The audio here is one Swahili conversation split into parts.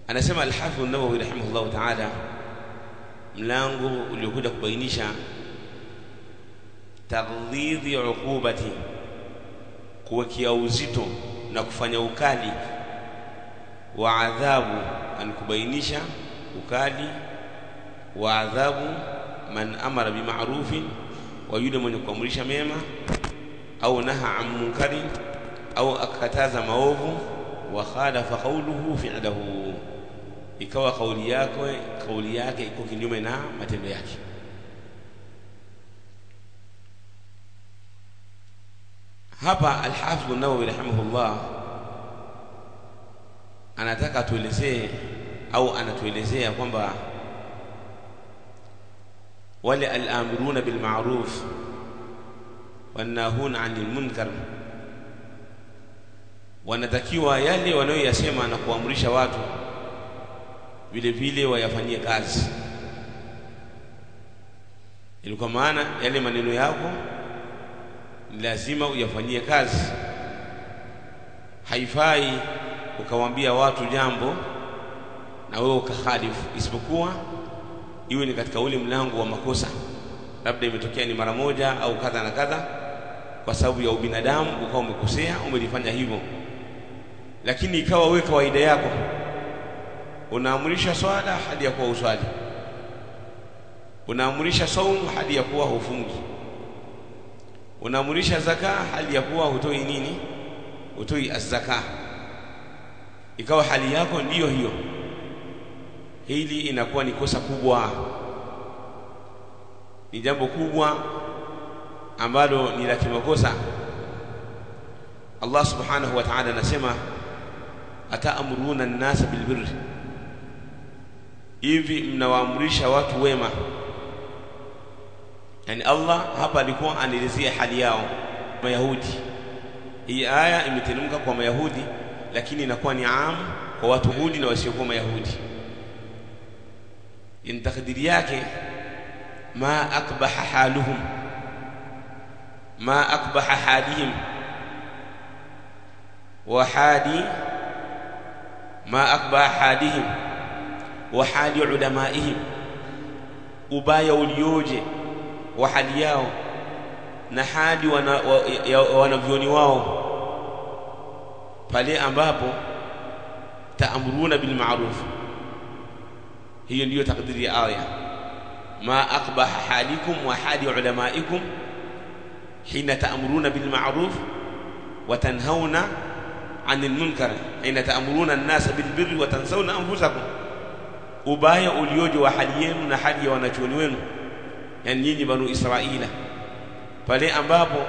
Anasema al-Hafidh an-Nawawi rahimahullah ta'ala, mlango uliokuja kubainisha taghdhidhi uqubati, kuwekea uzito na kufanya ukali wa adhabu, ankubainisha ukali wa adhabu man amara bima'rufin, wa yule mwenye kuamrisha mema, au naha an munkari, au akataza maovu, wa khalafa qawluhu fi'luhu, ikawa kauli yake iko kinyume na matendo yake. Hapa al-Hafidh an-Nawawi rahimahullah anataka tuelezee au anatuelezea kwamba wale al-amiruna bil ma'ruf wan nahuna 'anil munkar, wanatakiwa yale wanayoyasema na kuamrisha watu vile vile wayafanyie kazi. Ilikuwa maana yale maneno yako lazima uyafanyie kazi. Haifai ukawaambia watu jambo na wewe ukakhalifu, isipokuwa iwe ni katika ule mlango wa makosa, labda imetokea ni mara moja au kadha na kadha, kwa sababu ya ubinadamu ukawa umekosea, umelifanya hivyo. Lakini ikawa wewe kawaida yako unaamrisha swala hadi ya kuwa uswali, unaamrisha saumu hadi ya kuwa hufungi, unaamrisha zaka hadi ya kuwa hutoi nini, hutoi az-zaka, ikawa hali yako ndiyo hiyo, hili inakuwa ni kosa kubwa, ni jambo kubwa ambalo ni la kimakosa. Allah subhanahu wa ta'ala anasema ataamruna an-nasa bil birri, hivi mnawaamrisha watu wema. Yani Allah hapa alikuwa anaelezea hali yao Mayahudi. Hii aya imeteremka kwa Mayahudi, lakini inakuwa ni aam kwa watu hudi na wasiokuwa Mayahudi. In takdiri yake ma akbaha haluhum, ma akbaha halihim wa hali ma akbaha halihim wa hali ulamaihim, ubaya ulioje wa hali yao na hali wanavyoni wao pale ambapo taamruna bil ma'ruf. Hiyo ndiyo takdiri ya aya, ma akbaha halikum wa hali ulamaikum hina taamruna bil ma'ruf wa tanhauna 'anil munkar hina taamruna an-nasa bil birri wa tansawna anfusakum, ubaya ulioje wa hali yenu na hali ya wanachuoni wenu, yani nyinyi banu Israila, pale ambapo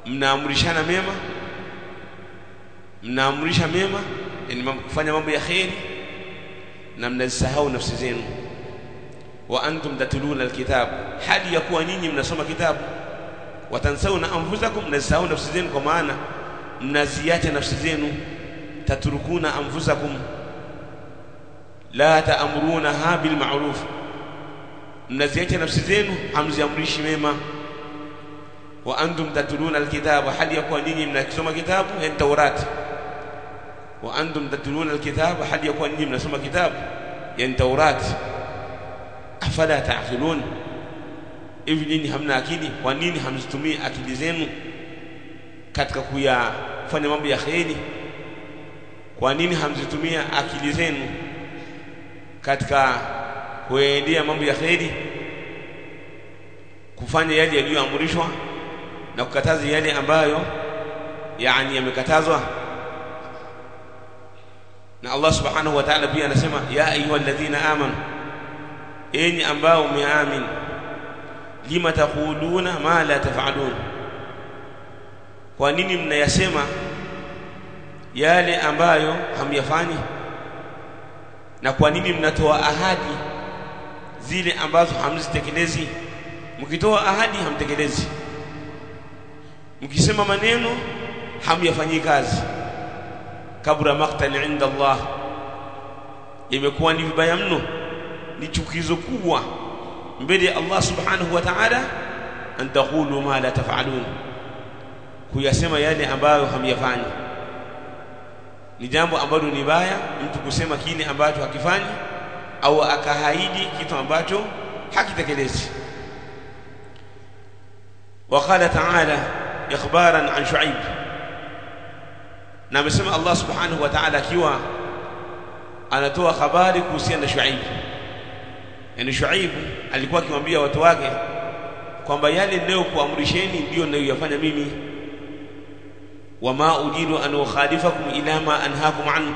mnaamrishana mema, mnaamrisha mema, yani kufanya mambo ya khairi, na mnasahau nafsi zenu. Wa antum tatluna alkitab, hali ya kuwa nyinyi mnasoma kitabu. Watansawna anfusakum, mnasahau nafsi zenu, kwa maana mnaziacha nafsi zenu. Tatrukuna anfusakum la ta'murunaha bil ma'ruf, mnaziacha nafsi zenu, hamziamrishi mema. Wa antum tatluna alkitaba, hali ya kuwa nyinyi mnasoma kitabu, yani Taurat. Wa antum tatluna alkitaba, hali ya kuwa nyinyi mnasoma kitabu, yani Taurat. Afala ta'qilun, hivi nyinyi hamna akili? Kwa nini hamzitumii akili zenu katika kuyafanya mambo ya khairi? Kwa nini hamzitumia akili zenu katika kuendea mambo ya khairi, kufanya yale yaliyoamrishwa na kukataza yale ambayo yani yamekatazwa? Na Allah subhanahu wa ta'ala pia anasema ya ayyuhalladhina amanu, enyi ambao mmeamini, lima taquluna ma la taf'alun, kwa nini mnayasema yale ambayo hamyafanyi? Na kwa nini mnatoa ahadi zile ambazo hamzitekelezi? Mkitoa ahadi hamtekelezi, mkisema maneno hamyafanyi kazi. Kabura maqtan inda Allah, imekuwa ni vibaya mno, ni chukizo kubwa mbele ya Allah subhanahu wa ta'ala, an taqulu ma la taf'alun, kuyasema yale ambayo hamyafanyi. ni jambo ambalo ni baya mtu kusema kile ambacho hakifanyi au akahaidi kitu ambacho hakitekelezi. وقال تعالى إخبارا عن شعيب، na amesema Allah subhanahu wa ta'ala akiwa anatoa habari kuhusiana na Shuaib. Yani Shuaib alikuwa akimwambia watu wake kwamba yale leo kuamrisheni ndio ninayoyafanya mimi, wama ujidu an ukhalifakum ila ma anhaakum an,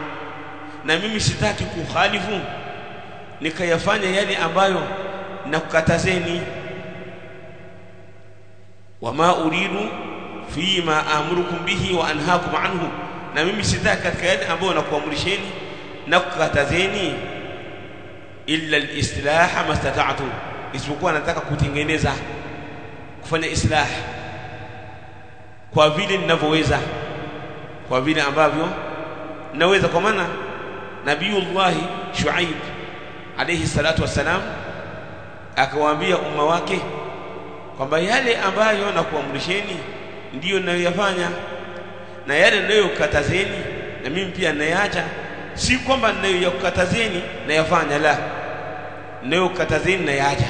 na mimi sitaki kukhalifu nikayafanya yale ambayo nakukatazeni. Wama uridu fima amurukum bihi wa anhaakum anhu, na mimi sitaki katika yale ambayo nakuamrisheni na kukatazeni illa al-islaha mastata'tu, isipokuwa nataka kutengeneza, kufanya islah kwa vile ninavyoweza, kwa vile ambavyo naweza. Kwa maana Nabiiullah Shuaib alayhi salatu wassalam akawaambia umma wake kwamba yale ambayo nakuamrisheni ndiyo ninayoyafanya, na yale ninayokatazeni na mimi pia ninayaacha. Si kwamba ninayokatazeni nayafanya, la, ninayokatazeni nayaacha,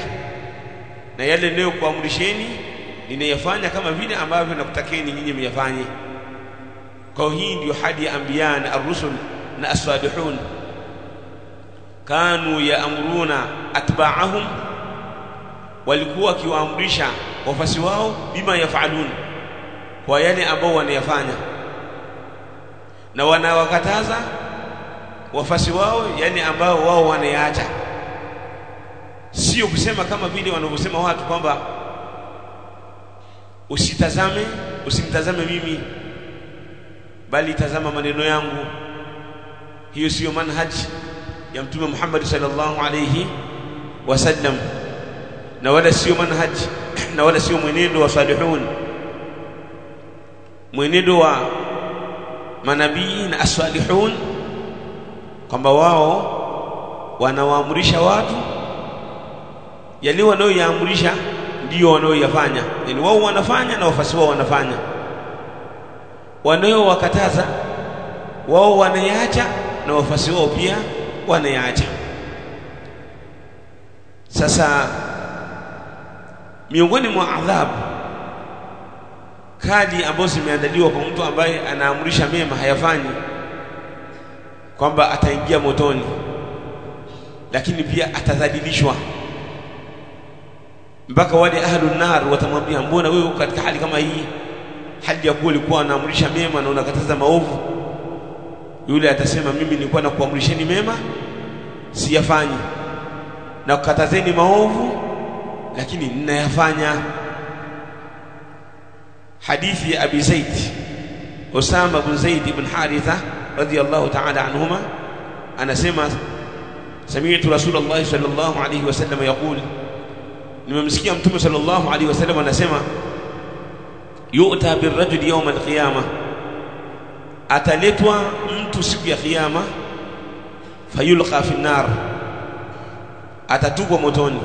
na yale ninayokuamrisheni ninayafanya kama vile ambavyo nakutakeni nyinyi myafanye. Kwa hii ndio hadi ya anbiya na ar-rusul na as-salihun, kanu yaamruna atba'ahum, walikuwa kiwaamrisha wafasi wao bima yafalun, kwa yale ambao wanayafanya, na wanawakataza wafasi wao yale ambao wao wanayaacha. Sio kusema kama vile wanavyosema watu kwamba usimtazame mimi, bali tazama maneno yangu. Hiyo sio manhaji ya Mtume Muhammad sallallahu alayhi wasallam, na wala sio manhaji na wala sio mwenendo wa salihun, mwenendo wa manabii na as-salihun, kwamba wao wanawaamrisha watu yale wanayoyaamrisha ndio wanayoyafanya. Yani wao wanafanya na wafasi wao wanafanya, wanayowakataza wao wanayaacha na wafasi wao pia wanayaacha. Sasa miongoni mwa adhabu kali ambazo zimeandaliwa kwa mtu ambaye anaamrisha mema hayafanyi, kwamba ataingia motoni, lakini pia atadhalilishwa, mpaka wale ahlun nar watamwambia, mbona wewe katika hali kama hii, hali ya kuwa ulikuwa unaamrisha mema na unakataza maovu? Yule atasema, mimi nilikuwa nakuamrisheni mema siyafanyi, na kukatazeni maovu lakini ninayafanya. Hadithi ya Abi Zaid Usama bin Zaid ibn Haritha radiyallahu ta'ala anhuma anasema, sami'tu Rasulullah sallallahu alayhi wasallam yaqul, nimemsikia Mtume sallallahu alayhi wasallam anasema, yu'ta birrajuli yawm alqiyama, ataletwa mtu siku ya kiyama, fayulqa fi an-nar, atatupwa motoni,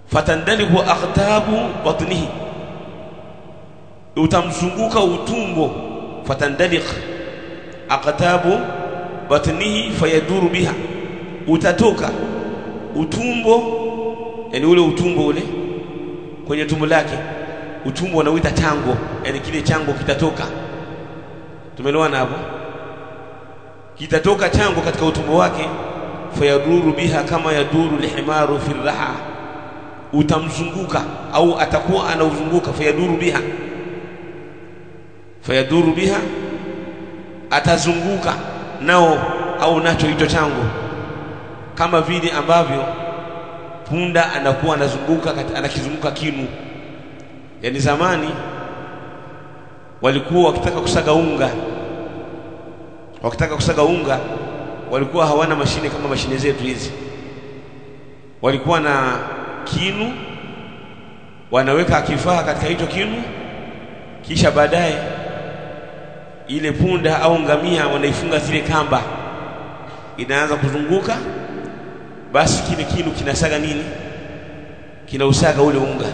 fatandalihu aqtabu batnihi, utamzunguka utumbo, fatandalik aqtabu batnihi fayaduru biha, utatoka utumbo, yani ule utumbo ule kwenye tumbo lake, utumbo unauita chango, yani kile chango kitatoka. Tumeelewana hapo? Kitatoka chango katika utumbo wake, fayaduru biha kama yaduru lihimaru fi raha, utamzunguka au atakuwa anauzunguka, fayaduru biha atazunguka nao au nacho hicho chango, kama vile ambavyo punda anakuwa anazunguka, anakizunguka kinu. Yani zamani walikuwa wakitaka kusaga unga, walikuwa hawana mashine kama mashine zetu hizi. Walikuwa na kinu, wanaweka kifaa katika hicho kinu, kisha baadaye ile punda au ngamia wanaifunga zile kamba, inaanza kuzunguka, basi kile kinu kinasaga nini? Kinausaga ule unga.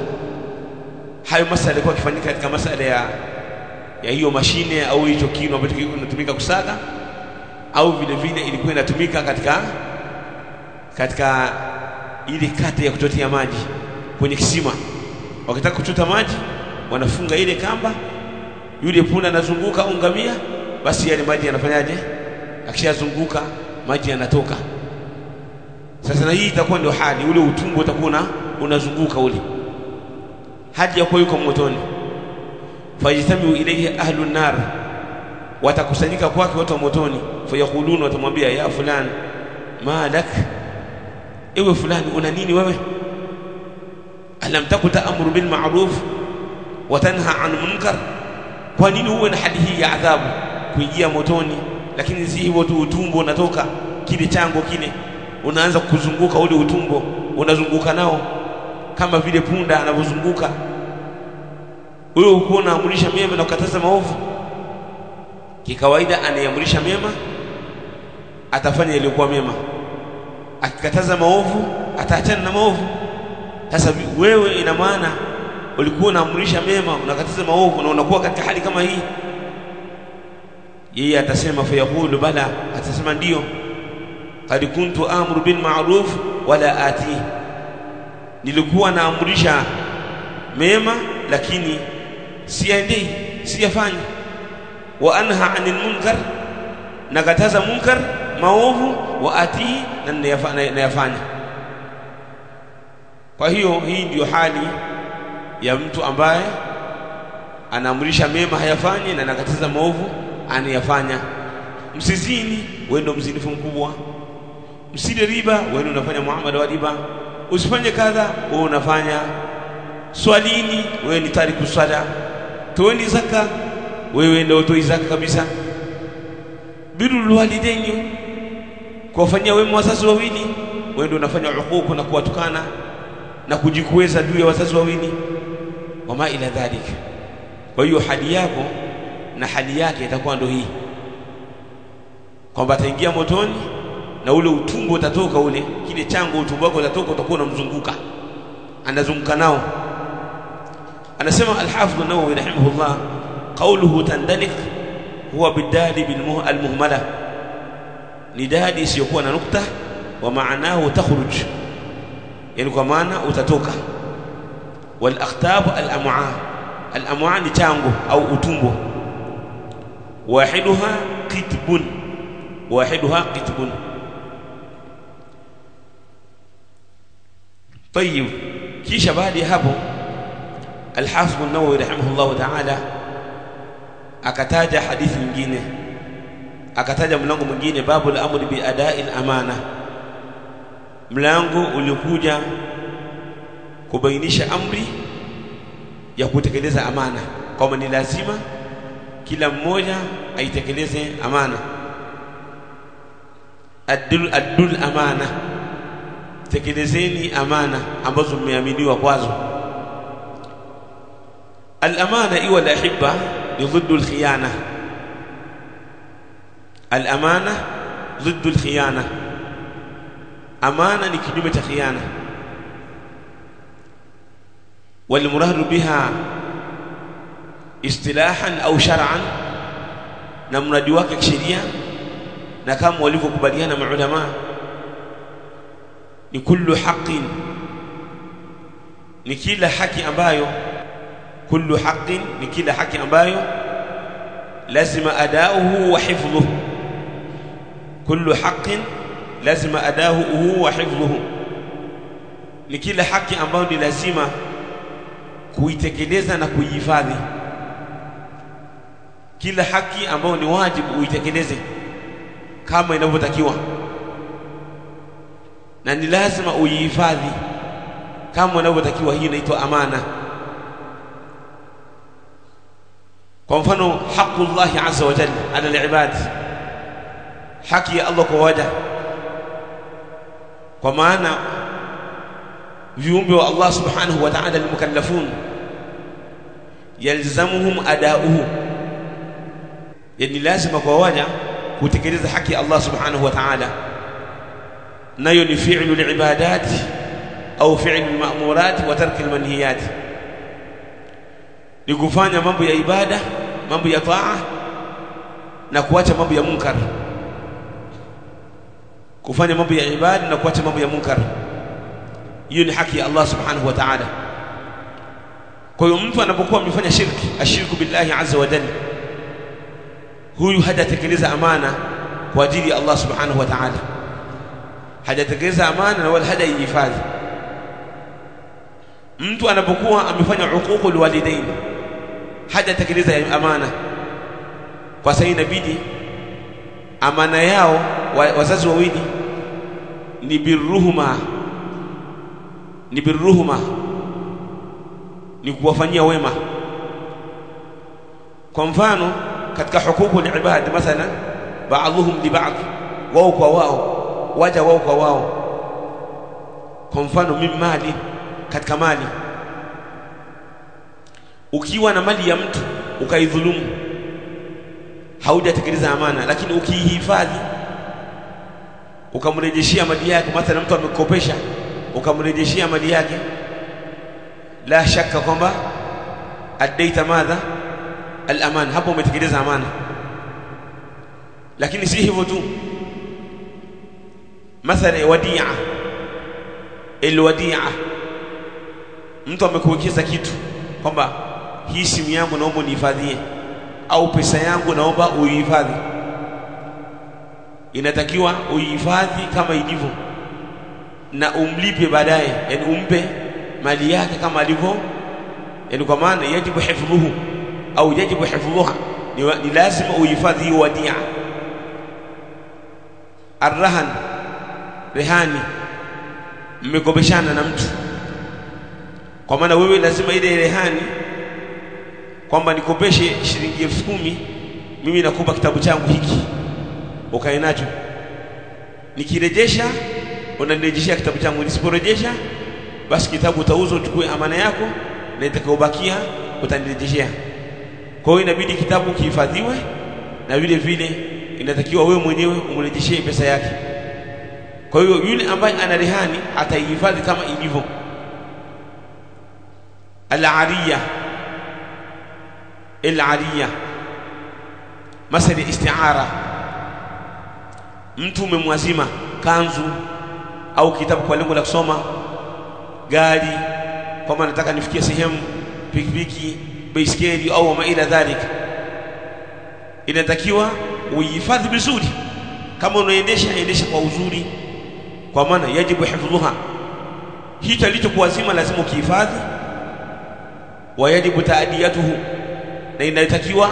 Hayo masala yalikuwa kifanyika katika masala ya hiyo mashine au hicho kinu ambacho kinatumika kusaga, au vile vile ilikuwa inatumika katika ile kata ya kuchotea maji kwenye kisima. Wakitaka kuchota maji wanafunga ile kamba, yule punda anazunguka ungamia, basi yale maji yanafanyaje? Akishazunguka maji yanatoka. Sasa na hii itakuwa ndio hali, ule utumbo utakuwa unazunguka ule hadi yakuwa yuko motoni. Fajitamiu ilayhi ahlu an-nar, watakusanyika kwake watu wa motoni. Fayakuluna, watamwambia ya fulani, malak, ewe fulani una nini wewe? Alam takun ta'muru bil ma'ruf wa tanha 'anil munkar, kwa nini uwe na hali hii ya adhabu kuingia motoni? Lakini si hivyo tu, utumbo unatoka, kile chango kile unaanza kuzunguka, ule utumbo unazunguka nao kama vile punda anavyozunguka. Wewe uko unaamrisha mema na kukataza maovu. Kikawaida anayeamrisha mema atafanya yaliyokuwa mema, akikataza maovu ataachana na maovu. Sasa wewe ina maana ulikuwa unaamrisha mema, unakataza maovu, na unakuwa katika hali kama hii. Yeye atasema fayaqulu bala, atasema ndio, qad kuntu amru bil ma'ruf wala ati, nilikuwa naamrisha mema lakini siendei, siyafanyi. Wa anha 'anil munkar, nakataza munkar, maovu, wa ati, na nayafanya. Kwa hiyo hii ndio hali ya mtu ambaye anaamrisha mema hayafanyi na anakataza maovu anayafanya. Msizini, wewe ndio mzinifu mkubwa. Msile riba, wewe unafanya muamala wa riba. Usifanye kadha, wewe unafanya. Swalini, wewe ni tariku swala. Toeni zaka, wewe ndio utoi zaka kabisa. Birrul walidaini, kuwafanyia wema wazazi wawili, wewe ndio unafanya hukuku na kuwatukana na kujikweza juu ya wazazi wawili, wama ila dhalika. Kwa hiyo hali yako na hali yake itakuwa ndio hii, kwamba ataingia motoni na ule utumbo utatoka, ule kile chango utumbo wako utatoka, utakuwa unamzunguka, anazunguka nao. Anasema al-Hafidh an-Nawawi rahimahullah, qawluhu tandalik huwa bidali al-muhmala, ni dadi isiyokuwa na nukta, wa maanahu takhruj, yani kwa maana utatoka. Wal akhtab al-am'a, al-am'a ni chango au utumbo. Wahiduha qitbun, wahiduha qitbun. Tayib, kisha baada ya hapo al-Hafidh an-Nawawi rahimahullah ta'ala akataja hadithi nyingine, akataja mlango mwingine, babu al-amri bi ada'i al-amana, mlango uliokuja kubainisha amri ya kutekeleza amana, kwamba ni lazima kila mmoja aitekeleze amana. Adul amana, tekelezeni amana ambazo mmeaminiwa kwazo. Al-amana iwa al-ahibba ni ضد الخيانة. Al-amana ضد الخيانة, amana ni kinyume cha khiana. Wal muradu biha istilahan au shar'an, na mradi wake kisheria na kama walivyokubaliana maulama, ni kullu haqqin, ni kila haki ambayo, kullu haqqin ni kila haki ambayo lazima adauhu wa hifdhuhu, kullu haqqin lazima adauhu wa hifdhuhu, ni kila haki ambayo ni lazima kuitekeleza na kuihifadhi. Kila haki ambayo ni wajibu uitekeleze kama inavyotakiwa, na ni lazima uihifadhi kama inavyotakiwa. Hii inaitwa amana. Kwa mfano, haqqullahi azza wa jalla ala al-ibad, haki ya Allah kwa waja, kwa maana viumbe wa Allah subhanahu wa ta'ala al-mukallafun yalzamuhum adauhu, yani lazima kwa waja kutekeleza haki ya Allah subhanahu wa ta'ala, nayo ni fi'lu al-ibadat au fi'lu al-ma'murat wa tark al-manhiyat, ni kufanya mambo ya ibada mambo ya taa na kuacha mambo ya munkar, kufanya mambo ya ibada na kuacha mambo ya munkar. Hiyo ni haki ya Allah subhanahu wa ta'ala. Kwa hiyo mtu anapokuwa amefanya shirki, ashirku billahi azza wa jalla, huyu hajatekeleza amana kwa ajili ya Allah subhanahu wa ta'ala, hajatekeleza amana na wala hajaihifadhi. Mtu anapokuwa amefanya uququl walidain, hajatekeleza amana, kwa sababu inabidi amana yao wazazi wawili ni birruhuma, ni kuwafanyia wema. Kwa mfano katika hukuku al-ibad, mathalan ba'dhuhum li ba'd, wao kwa wao, waja wao kwa wao. Kwa mfano min mali, katika mali, ukiwa na mali ya mtu ukaidhulumu, haujatekeleza amana. Lakini ukihifadhi ukamrejeshia mali yake, mathalan mtu amekopesha ukamrejeshia mali yake, la shaka kwamba adaita madha al-aman, hapo umetekeleza amana. Lakini si hivyo tu, mathalan wadia, alwadia, mtu amekuwekeza kitu kwamba hii simu yangu naomba unihifadhie, au pesa yangu naomba uihifadhi. Inatakiwa uihifadhi kama ilivyo na umlipe baadaye, yani umpe mali yake kama alivyo, yani kwa maana yajibu hifdhuhu au yajibu hifdhuha, ni lazima uhifadhi hiyo wadia. Arrahan, rehani, mmekopeshana na mtu, kwa maana wewe lazima ile rehani kwamba nikopeshe shilingi 10,000, mimi nakupa kitabu changu hiki ukae nacho, nikirejesha unanirejeshia kitabu changu, nisiporejesha basi kitabu utauzwa, uchukue amana yako na itakayobakia utanirejeshea. Kwa hiyo inabidi kitabu kihifadhiwe, na vile vile inatakiwa wewe mwenyewe umrejeshie pesa yake. Kwa hiyo yule ambaye ana rehani ataihifadhi kama ilivyo. Al-ariya, masali isti'ara, mtu umemwazima kanzu au kitabu kwa lengo la kusoma, gari kama nataka nifikie sehemu, pikipiki, baiskeli au ma ila dhalik, inatakiwa uhifadhi vizuri. Kama unaendesha, endesha kwa uzuri, kwa maana yajibu hifdhuha, hicho kilichokuazima lazima ukihifadhi. Wa yajibu taadiyatuhu, na inatakiwa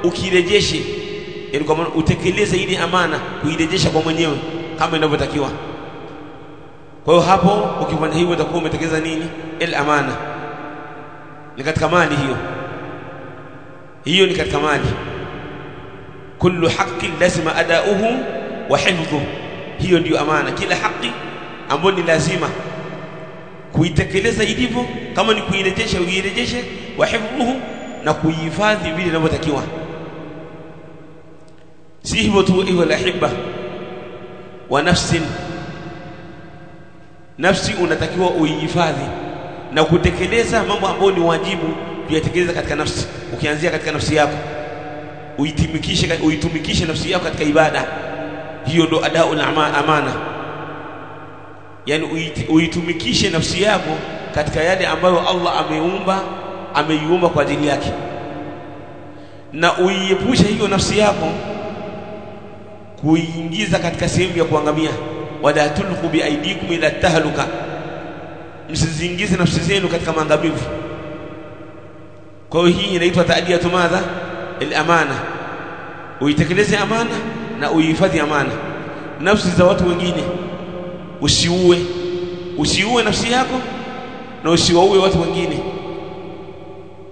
ukirejeshe, yani kwa maana utekeleze ile amana, kuirejesha kwa mwenyewe kama inavyotakiwa. Kwa hiyo hapo ukifanya hivyo utakuwa umetekeleza nini? Amana. Ni katika mali hiyo ni katika mali. Kullu haqqin lazima adauhu wa hifdhuhu, hiyo ndio amana. Kila haki ambayo ni lazima kuitekeleza ilivyo, kama ni kuirejesha uirejeshe, wa hifdhuhu, na kuihifadhi vile inavyotakiwa. Si hivyo tu, hivyo la hibba wa nafsi unatakiwa uihifadhi na kutekeleza mambo ambayo ni wajibu kuyatekeleza katika nafsi. Ukianzia katika nafsi yako, uitumikishe nafsi yako katika ibada, hiyo ndo adaul amana. Yani uitumikishe nafsi yako katika yale ambayo Allah ameiumba kwa ajili yake, na uiepushe hiyo nafsi yako kuingiza katika sehemu ya kuangamia. Wala tulqu biaidikum ila tahluka, msizingize nafsi zenu katika maangamivu. Kwa hiyo hii inaitwa taadiyatu madha al-amana, uitekeleze amana na uhifadhi amana. Nafsi za watu wengine usiue nafsi yako na usiwaue watu wengine.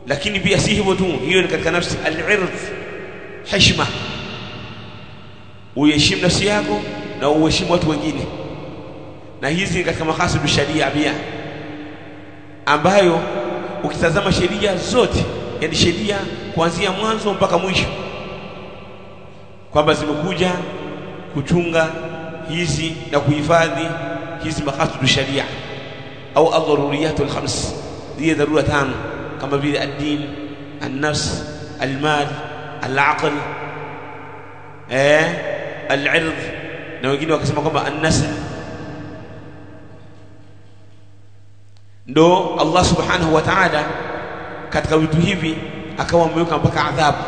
Lakini pia si hivyo tu, hiyo ni katika nafsi. Al-ird, heshima, uheshimu nafsi yako na uheshimu watu wengine. Na hizi ni katika makasidu sharia pia, ambayo ukitazama sheria zote, yani sheria kuanzia mwanzo mpaka mwisho, kwamba zimekuja kuchunga hizi na kuhifadhi hizi makasidu sharia au ad-daruriyatul khams, hizi dharura tano kama vile ad-din, an-nafs, almal, alaql, al'ird, na wengine wakasema kwamba an-nasl. Ndo Allah subhanahu wa ta'ala katika vitu hivi akawa ameweka mpaka adhabu,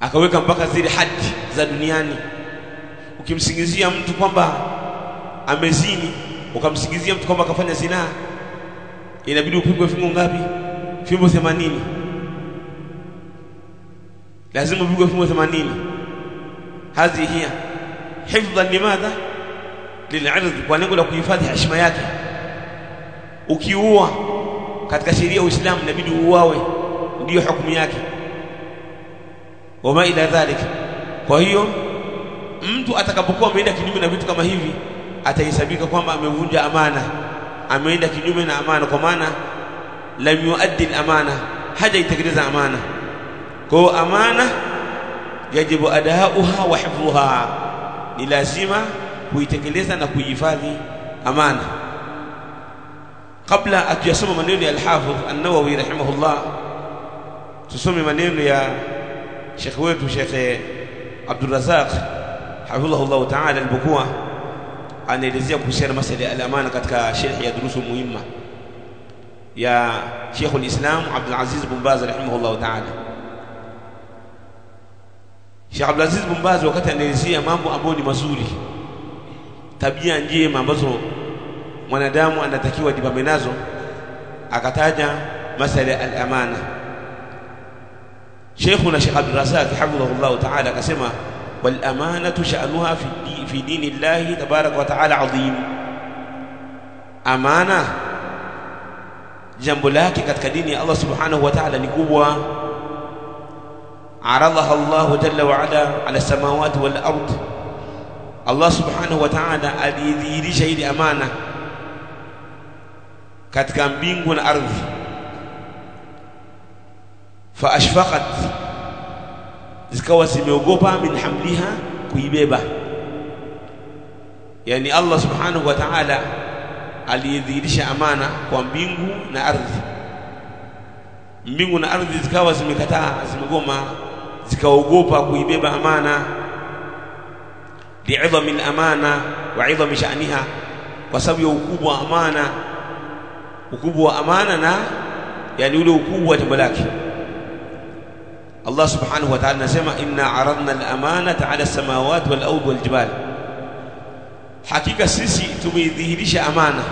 akaweka mpaka zile hadi za duniani. Ukimsingizia mtu kwamba amezini, ukamsingizia mtu kwamba kafanya zina, inabidi upigwe fimbo ngapi? Fimbo 80. Lazima upigwe fimbo 80. Hazi hiya hifdhan limadha? Lil'ird, kwa lengo la kuhifadhi heshima yake. Ukiua katika sheria ya Uislamu inabidi uwawe, ndio hukumu yake, wama ila dhalika. Kwa hiyo mtu atakapokuwa ameenda kinyume na vitu kama hivi atahesabika kwamba amevunja amana, ameenda kinyume na amana, kwa maana lam yuaddi al-amana, hajaitekeleza amana. Kwa amana yajibu adauha wa hifdhuha, ni lazima kuitekeleza na kuihifadhi amana. Kabla atuyasoma maneno ya al-Hafidh an-Nawawi rahimahullah, tusome maneno ya Sheikh wetu Sheikh Abdul Razzaq hafidhahullah ta'ala al-Bukua, anaelezea kuhusiana masala ya al-amana katika sharh ya durusu muhimma ya Sheikh al-Islam Abdul Aziz bin Baz rahimahullah ta'ala. Sheikh Abdul Aziz bin Baz wakati anaelezea mambo ambayo ni mazuri, tabia njema ambazo mwanadamu anatakiwa jipambe nazo, akataja masala ya al-amana. Sheikhuna Sheikh Abdul Razzaq hafidhahullah ta'ala akasema, wal amanatu sha'nuha fi dinillahi tabaraka wa ta'ala adhim. Amana jambo lake katika dini ya Allah subhanahu wa ta'ala ni kubwa. Aradaha Allah jalla wa ala samawati wal ard, Allah subhanahu wa ta'ala alidhihirisha ile amana katika mbingu na ardhi. Fa ashfaqat, zikawa zimeogopa min hamliha, kuibeba. Yani Allah subhanahu wa ta'ala alidhihirisha amana kwa mbingu na ardhi. Mbingu na ardhi zikawa zimekataa, zimegoma, zikaogopa kuibeba amana. Li'idhami al-amana wa 'idhami sha'niha, kwa sababu ya ukubwa wa amana, ukubwa wa amana na yani ule ukubwa wa jambo lake. Allah subhanahu wa ta'ala anasema, inna aradna al-amanata 'ala as-samawati wal ardi wal jibal, hakika sisi tumeidhihirisha amana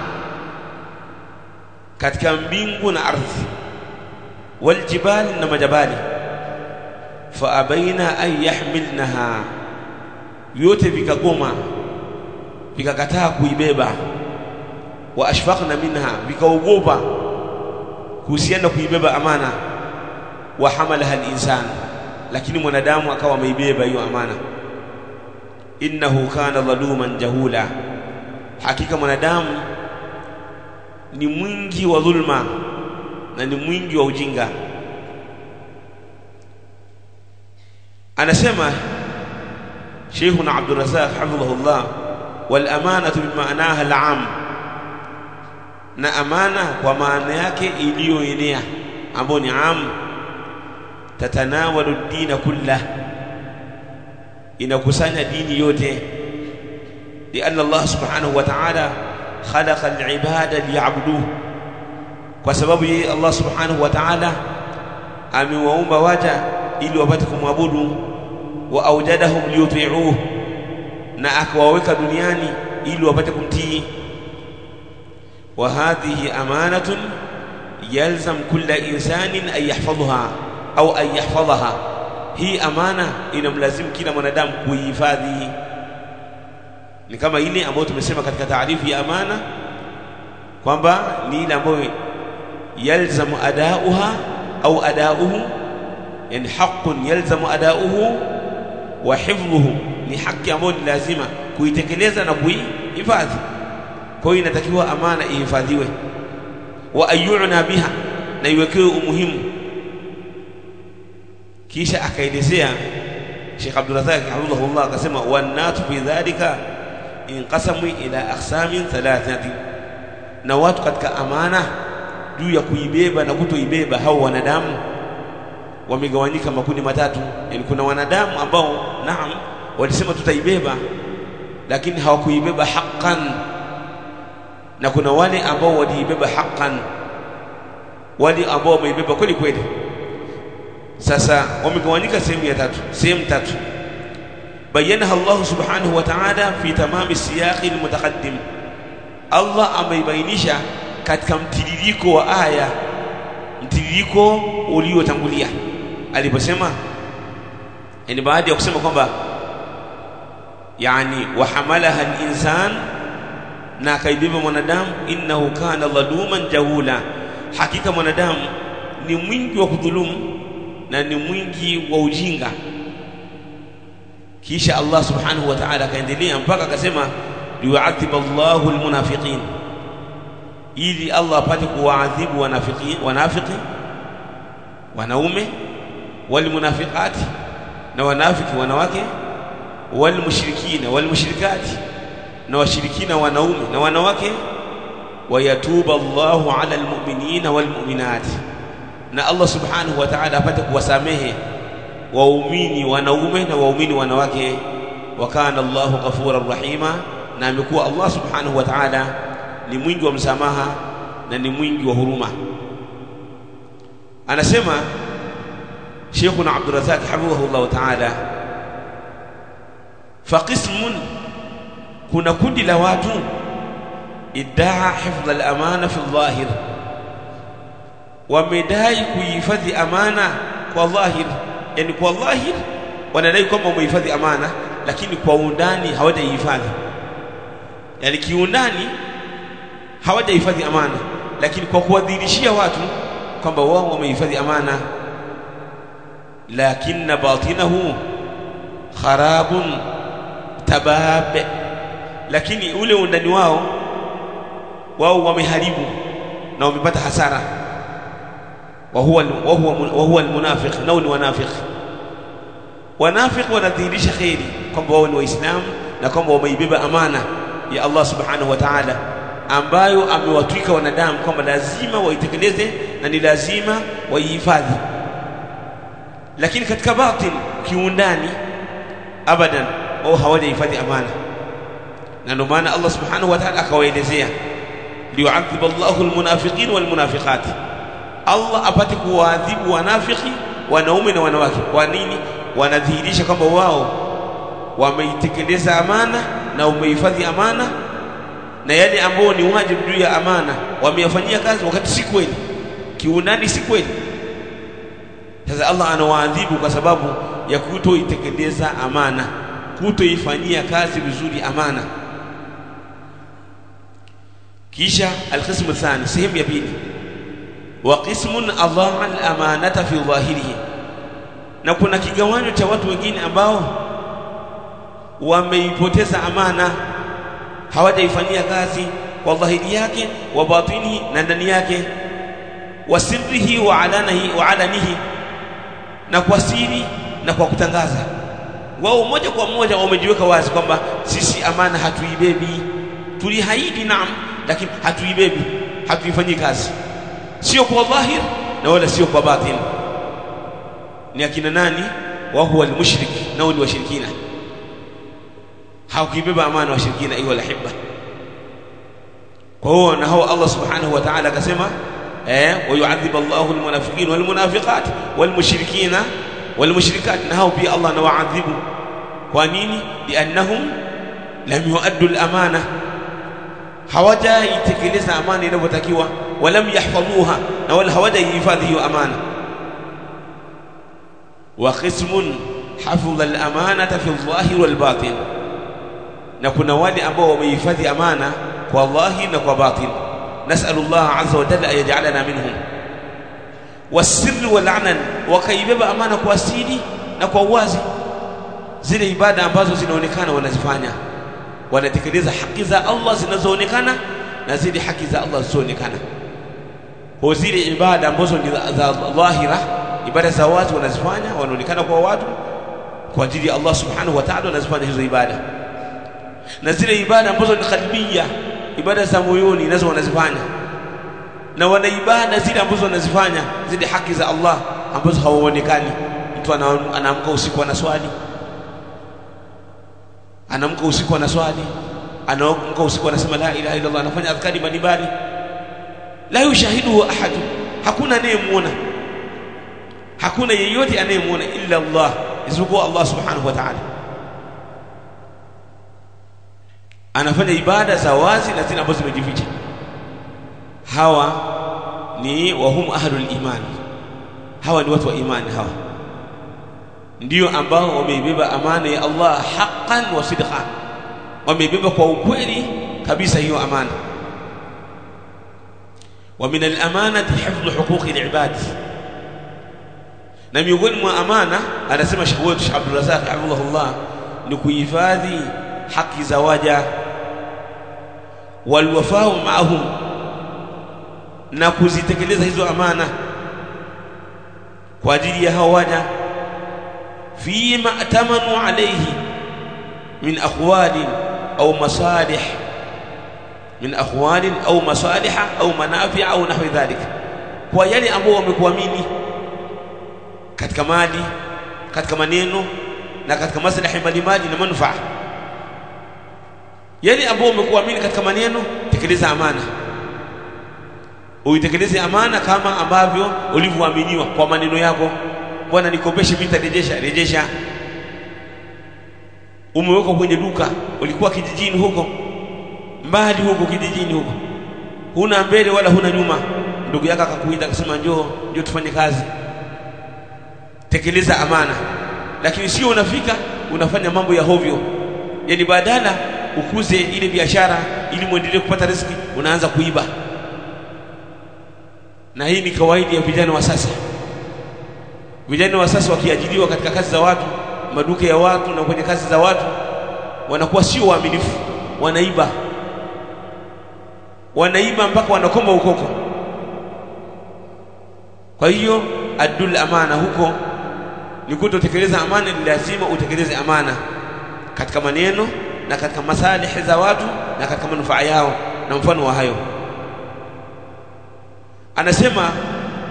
katika mbingu na ardhi, wal jibal, na majabali. Fa abaina an yahmilnaha, yote vikagoma, vikakataa kuibeba. Wa ashfaqna minha, vikaogopa kuhusiana kuibeba amana. Wa hamalaha al-insan, lakini mwanadamu akawa ameibeba hiyo amana. Innahu kana dhaluman jahula, hakika mwanadamu ni mwingi wa dhulma na ni mwingi wa ujinga. Anasema Sheikhuna Abdul Razzaq hafidhahullah, wal amanatu bimaanaha al-'am, na amana kwa maana yake iliyoenea ambayo ni 'am. Tatanawalu ad-dina kullah, inakusanya dini yote. Lianna Allah subhanahu wa ta'ala khalaqa al-ibada liya'buduhu, kwa sababu yeye Allah subhanahu wa ta'ala amewaumba waja ili wapate kumwabudu. Wa awjadahum liyuti'uhu, na akawaweka duniani ili wapate kumtii. Wa hadhihi amanatun yalzam kulla insanin an yahfadhaha au an yahfadhaha, hii amana inamlazimu kila mwanadamu kuihifadhi. Ni kama ile ambayo tumesema katika taarifu ya amana kwamba ni ile ambayo yalzamu adauha au adauhu, yani haqqun yalzamu adauhu wa hifdhuhu, ni haki ambayo ni lazima kuitekeleza na kuihifadhi. Kwa hiyo inatakiwa amana ihifadhiwe. Wa ayuna biha, na iwekewe umuhimu. Kisha akaelezea Sheikh Abdul Razzaq hafidhahullah akasema, wannatu fi dhalika inqasamu ila aqsamin thalathatin, na watu katika amana juu ya kuibeba na kutoibeba. Hao wanadamu wamegawanyika makundi matatu. Yani kuna wanadamu ambao naam walisema tutaibeba lakini hawakuibeba haqqan, na kuna wale ambao waliibeba haqqan, wale ambao wameibeba kweli kweli. Sasa wamegawanyika sehemu tatu. Bayanaha Allah subhanahu wa ta'ala fi tamami siyaqi almutaqaddim. Allah ameibainisha katika mtiririko wa aya, mtiririko uliotangulia aliposema, yani baada ya kusema kwamba yani wahamalaha al-insan, na akaibeba mwanadamu, innahu kana dhaluman jahula, hakika mwanadamu ni mwingi wa kudhulumu na ni mwingi wa ujinga. Kisha Allah subhanahu wa ta'ala akaendelea mpaka akasema liyu'adhib Allahu almunafiqin, ili Allah apate kuwaadhibu wanafiki wanaume, walmunafiqati, na wanafiki wanawake, walmushrikina walmushrikati, na washirikina wanaume na wanawake, wayatuba Allahu ala almu'minina walmu'minati, na Allah subhanahu wa ta'ala apate kuwasamehe waumini wanaume na waumini wanawake. Wa kana Allahu ghafurar rahima, na amekuwa Allah subhanahu wa ta'ala ni mwingi wa msamaha na ni mwingi wa huruma. Anasema Sheikhuna Abdul Razzaq hafidhahullah ta'ala, faqismun, kuna kundi la watu iddaa hifdha al-amana fi dhahir, wamedai kuhifadhi amana kwa dhahir. Yani kwa dhahir wanadai kwamba wamehifadhi amana, lakini kwa undani hawajahifadhi. Yani kiundani hawajahifadhi amana, lakini kwa kuwadhihirishia watu kwamba wao wamehifadhi amana, lakinna batinahu kharabun tabab, lakini ule undani wao wameharibu na wamepata hasara. wa huwa almunafiq, na ni wanafiq. Wanafiq wanadhihirisha khairi kwamba wao ni waislamu na kwamba wameibeba amana ya Allah subhanahu wa ta'ala, ambayo amewatwika wanadamu kwamba lazima waitekeleze na ni lazima waihifadhi. Lakini katika batin, kiundani, abadan wao hawajahifadhi amana, na ndio maana Allah subhanahu wa ta'ala akawaelezea liyu'adhib Allahu almunafiqin walmunafiqat, Allah apate kuwaadhibu wanafiki wanaume na wanawake. Kwa nini? Wanadhihirisha kwamba wao wameitekeleza amana na wamehifadhi amana, na yale ambao ni wajibu juu ya amana wameyafanyia kazi, wakati si kweli, kiundani si kweli. Sasa Allah anawaadhibu kwa sababu ya kutoitekeleza amana, kutoifanyia kazi vizuri amana. Kisha alqismu thani, sehemu ya pili, wa qismun adhaa al-amanata fi dhahirihi, na kuna kigawanyo cha watu wengine ambao wameipoteza amana, hawajaifanyia kazi kwa dhahiri yake, wa batinihi, na ndani yake, wa sirrihi wa alanihi, na kwa siri na kwa kutangaza. Wao moja kwa moja wamejiweka wazi kwamba sisi amana hatuibebi, tulihaidi naam, lakini hatuibebi, hatuifanyii kazi, sio kwa dhahir na wala sio kwa batin. Ni akina nani? Wa huwa almushrik, nao ni washirikina. Hawakuibeba amana washirikina, ayu alhibba. Kwa hiyo na hao Allah subhanahu wa ta'ala akasema wa yu'adhib Allahu almunafiqin walmunafiqat walmushrikina walmushrikat, na hao pia Allah anawaadhibu. Kwa nini? Liannahum lam yuaddu al-amana, hawajaitekeleza amana inavyotakiwa, walam yahfadhuha, na wala hawajaihifadhi hiyo amana. Wa qismun hafadha al-amanata fi adh-dhahir wal-batin, na kuna wale ambao wamehifadhi amana kwa dhahir na kwa batin. Nas'alullah azza wa jalla ayaj'alana minhum. Was-sirr wal-'alan, wakaibeba amana kwa siri na kwa uwazi. Zile ibada ambazo zinaonekana wanazifanya, wanatekeleza haki za Allah zinazoonekana na zile haki za Allah zisizoonekana. Kwa zile ibada ambazo ni za dhahira, ibada za watu wanazifanya, wanaonekana kwa watu kwa ajili ya Allah subhanahu wa ta'ala, wanazifanya hizo ibada. Na zile ibada ambazo ni qalbiyya, ibada za moyoni, nazo wanazifanya, na wana ibada zile ambazo wanazifanya zile haki za Allah ambazo hawaonekani. Mtu anaamka usiku anaswali, anaamka usiku anaswali, anaamka usiku anasema la ilaha illa Allah, anafanya adhkari mbalimbali, la yushahiduhu ahad, hakuna anayemuona, hakuna yeyote anayemuona illa Allah, isipokuwa Allah subhanahu wa ta'ala. Anafanya ibada za wazi na zile ambazo zimejificha. Hawa ni wahum ahlul iman, hawa ni watu wa imani, hawa ndio ambao wameibeba amana ya Allah haqqan wa sidqan, wameibeba kwa ukweli kabisa hiyo amana. Wa min al-amanati hifdhu huquqi al-ibad, na miongoni mwa amana anasema Sheikh wetu Sheikh Abdul Razak hafidhahullah ni kuhifadhi haki za waja, wal wafau ma'ahum, na kuzitekeleza hizo amana kwa ajili ya hao waja, fima atamanu alayhi min aqwalin au masalih, min aqwalin au masaliha au manafi' au nahwi dhalik, kwa yale ambao wamekuamini katika mali, katika maneno na katika maslahi mbalimbali na manufaa. Yale ambao wamekuamini katika maneno, tekeleza amana, uitekeleze amana kama ambavyo ulivyoaminiwa kwa maneno yako. Bwana nikopeshe mimi nitarejesha, rejesha. Umeweka kwenye duka, ulikuwa kijijini huko, mbali huko kijijini huko, huna mbele wala huna nyuma, ndugu yako akakuita akasema njoo tufanye kazi, tekeleza amana. Lakini sio unafika unafanya mambo ya hovyo, yani badala ukuze ile biashara ili muendelee kupata riziki, unaanza kuiba. Na hii ni kawaida ya vijana wa sasa. Vijana wa sasa wakiajiriwa katika kazi za watu, maduka ya watu na kwenye kazi za watu, wanakuwa sio waaminifu, wanaiba mpaka wanakoma ukoko. Kwa hiyo adul amana huko ni kutotekeleza amana. Ni lazima utekeleze amana katika maneno na katika masalih za watu na katika manufaa yao na mfano wa hayo. Anasema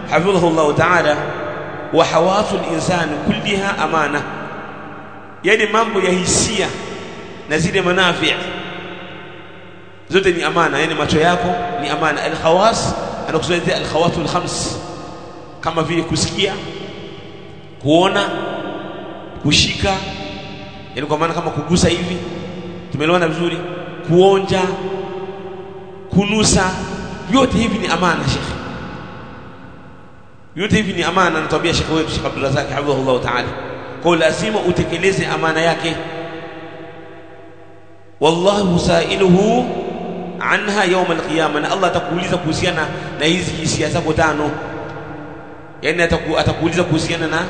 hafidhahullah ta'ala, wa hawasul insani kulliha amana, yani mambo ya hisia na zile manafi' zote ni amana. Yani macho yako ni amana. Al-khawas anakusudia al-khawasul khams, kama vile kusikia, kuona, kushika, yani kwa maana kama kugusa hivi, tumeelewana vizuri, kuonja, kunusa, yote hivi ni amana. Sheikh, yote hivi ni amana, anatuambia Sheikh wetu Sheikh Abdul Razak hafidhahullah ta'ala. Kwa lazima utekeleze amana yake. Wallahu sa'iluhu anha yawm al-qiyamah, na Allah atakuuliza kuhusiana na hizi hisia zako tano. Yani atakuuliza kuhusiana na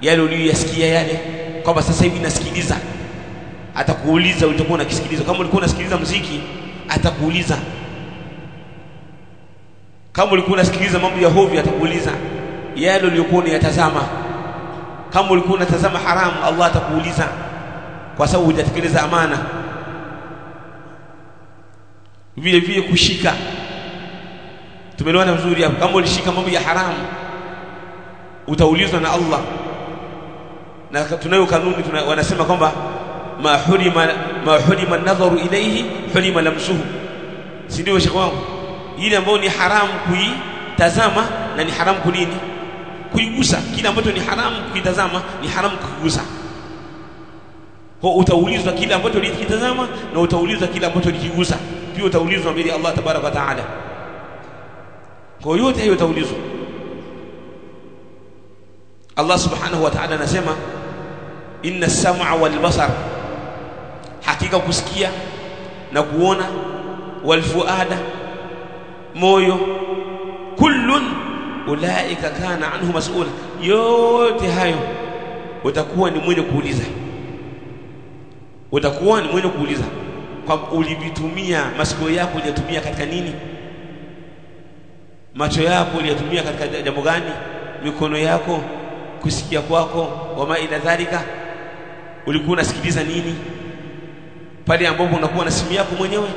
yale uliyosikia, yale kwamba sasa hivi nasikiliza, atakuuliza utakuwa unakisikiliza. Kama ulikuwa unasikiliza muziki, atakuuliza. Kama ulikuwa unasikiliza mambo ya hovyo, atakuuliza. Yale uliyokuwa unayatazama, kama ulikuwa unatazama haramu, Allah atakuuliza kwa sababu hujatekeleza amana. Vile vile kushika, tumeelewana vizuri hapo. Kama ulishika mambo ya haramu, utaulizwa na Allah. Na tunayo kanuni, wanasema kwamba ma hurima an-nadharu ilayhi hurima lamsuhu, si ndio Sheikh wangu? Ile ambayo ni haramu kuitazama na ni haramu kunini, kuigusa. Kile ambacho ni haramu kuitazama ni haramu kuigusa. Kwa utaulizwa kile ambacho ulikitazama na utaulizwa kile ambacho ulikigusa, pia utaulizwa mbele Allah tabaraka wa taala. Kwa yote hiyo utaulizwa. Allah subhanahu wa ta'ala anasema inna as-sam'a wal basar, hakika kusikia na kuona, wal fuada, moyo, kullun ulaika kana anhu mas'ula, yote hayo utakuwa ni mwenye kuuliza. Utakuwa ni mwenye kuuliza kwa ulivitumia. Masikio yako uliyatumia katika nini? Macho yako uliyatumia katika jambo gani? Mikono yako, kusikia kwako, wama ila dhalika, ulikuwa unasikiliza nini? Pale ambapo unakuwa na simu yako mwenyewe,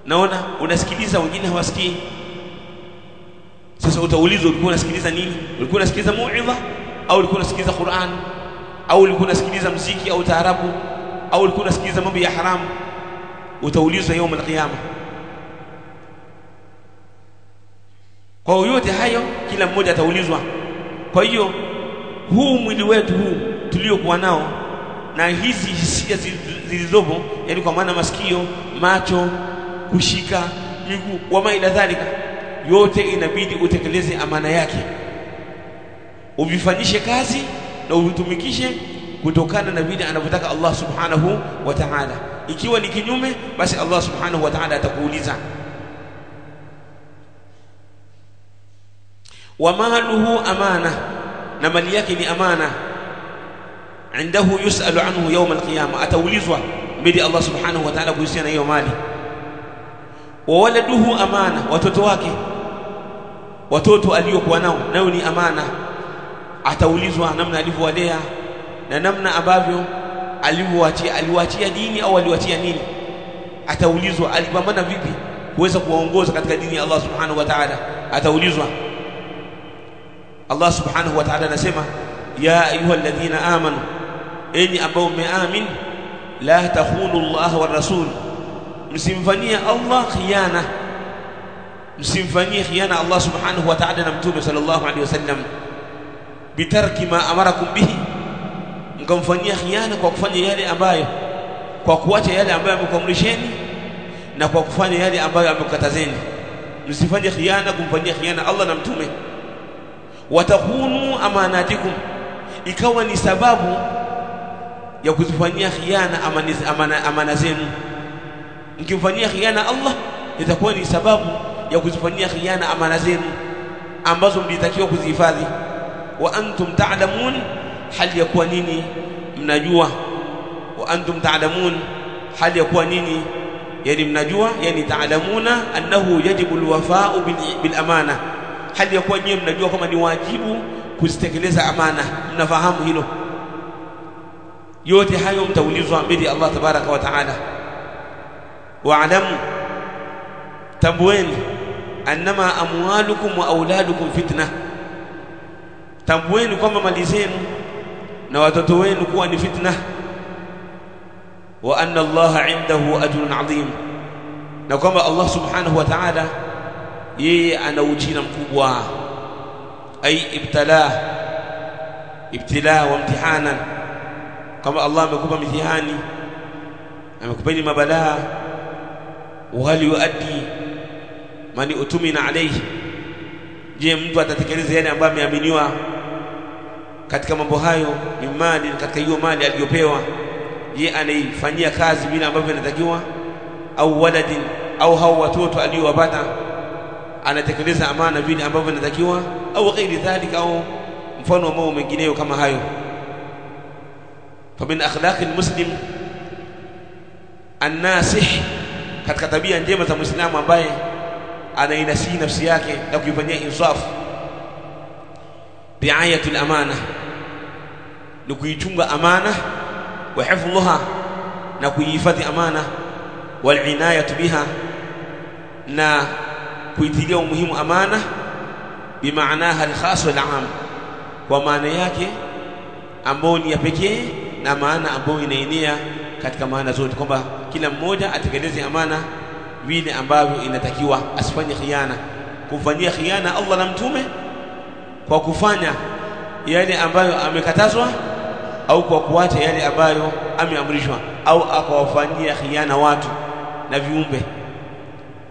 naona unasikiliza wengine hawasikii. Sasa utaulizwa ulikuwa unasikiliza nini? Ulikuwa unasikiliza mauidha au ulikuwa unasikiliza Qur'an au ulikuwa unasikiliza muziki au taarabu au ulikuwa unasikiliza mambo ya haramu? Utaulizwa يوم القيامه. Kwa yote hayo kila mmoja ataulizwa. Kwa hiyo huu mwili wetu huu tuliokuwa nao na hizi hisia zilizopo, yani kwa maana masikio, macho, kushika, miguu wama ila dhalika, yote inabidi utekeleze amana yake, uvifanyishe kazi na uvitumikishe kutokana na vile anavyotaka Allah subhanahu wa ta'ala. Ikiwa ni kinyume, basi Allah subhanahu wa ta'ala atakuuliza. Wa maluhu amana, na mali yake ni amana. Indahu yusalu anhu yawm alqiyama, ataulizwa mbele Allah subhanahu wa ta'ala kuhusiana na hiyo mali. Wa waladuhu amana, watoto wake, watoto aliyokuwa nao ni amana. Ataulizwa namna alivyowalea na namna ambavyo aliwaachia dini au aliwaachia nini. Ataulizwa alipambana vipi kuweza kuwaongoza katika dini ya Allah subhanahu wa ta'ala. Ataulizwa. Allah subhanahu wa ta'ala anasema ya ayyuhalladhina amanu, enyi ambao mmeamini, la takhunu Allah wa rasul, msimfanyie Allah khiana, msimfanyie khiana Allah subhanahu wa ta'ala na mtume sallallahu alaihi wasallam, bitarki ma amarakum bihi, mkamfanyia khiana kwa kufanya yale ambayo, kwa kuacha yale ambayo amekuamrisheni na kwa kufanya yale ambayo amekukatazeni. Msifanye khiana, kumfanyia khiana Allah na mtume. Watakhunu amanatikum, ikawa ni sababu ya kuzifanyia khiana amana zenu. Mkimfanyia khiana Allah, itakuwa ni sababu ya kuzifanyia khiana amana zenu ambazo mlitakiwa kuzihifadhi. Wa antum ta'lamun, hali ya kuwa nini mnajua. Wa antum ta'lamun, hali ya kuwa nini yani mnajua, yani ta'lamuna annahu yajibu alwafa'u bil amana, hali ya kuwa nyinyi mnajua kama ni wajibu kuzitekeleza amana, mnafahamu hilo. Yote hayo mtaulizwa mbele Allah tabaraka wa taala. Wa'lamu, tambueni, annama amwalukum wa auladukum fitna, tambueni kwamba mali zenu na watoto wenu kuwa ni fitna. Wa anna Allah indahu ajrun adhim, na kwamba Allah subhanahu wa ta'ala yeye ana ujira mkubwa. Ay ibtila wa imtihanan, kama Allah amekupa mitihani, amekupeni mabalaa. Wa hal yuaddi man utumina alayhi, je mtu atatekeleza yale ambayo ameaminiwa katika mambo hayo, imani katika hiyo mali aliyopewa, je anaifanyia kazi bila ambavyo inatakiwa? Au waladin, au hao watoto aliyowapata anatekeleza amana vile ambavyo inatakiwa? Au ghairi dhalika, au mfano wa mambo mengineyo kama hayo. Fa min akhlaqi almuslim an-nasih, katika tabia njema za Muislamu ambaye anainasihi nafsi yake na kuifanyia insaf, riayatul amana, ni kuichunga amana, wa hifdhuha, na kuihifadhi amana, wal inayatu biha, na kuitilia umuhimu amana, bimaanaha al-khas wal 'am, kwa maana yake ambayo ni ya pekee na maana ambayo inaenea katika maana zote, kwamba kila mmoja atekeleze amana vile ambavyo inatakiwa, asifanye khiana. Kumfanyia khiana Allah na mtume kwa kufanya yale ambayo amekatazwa, au kwa kuacha yale ambayo ameamrishwa, au akawafanyia khiana watu na viumbe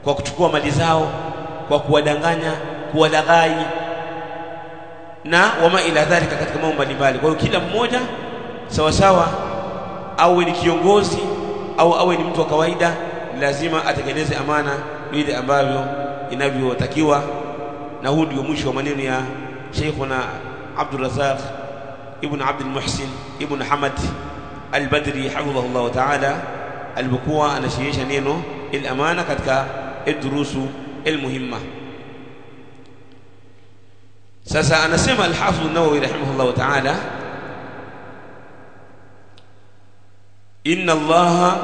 kwa kuchukua mali zao, kwa kuwadanganya, kuwalaghai na wama ila dhalika, katika mambo mbalimbali. Kwa hiyo kila mmoja sawa sawa, awe ni kiongozi au awe ni mtu wa kawaida, lazima atekeleze amana vile ambavyo inavyotakiwa. Na huu ndio mwisho wa maneno ya Sheikhuna Abdul Razzaq ibn Abdul Muhsin ibn Hamad al-Badri hafidhahullah ta'ala, alipokuwa anashirisha neno al-amana katika ad-durusu al-muhimma. Sasa anasema al-Hafidh an-Nawawi rahimahullah ta'ala, inna Allah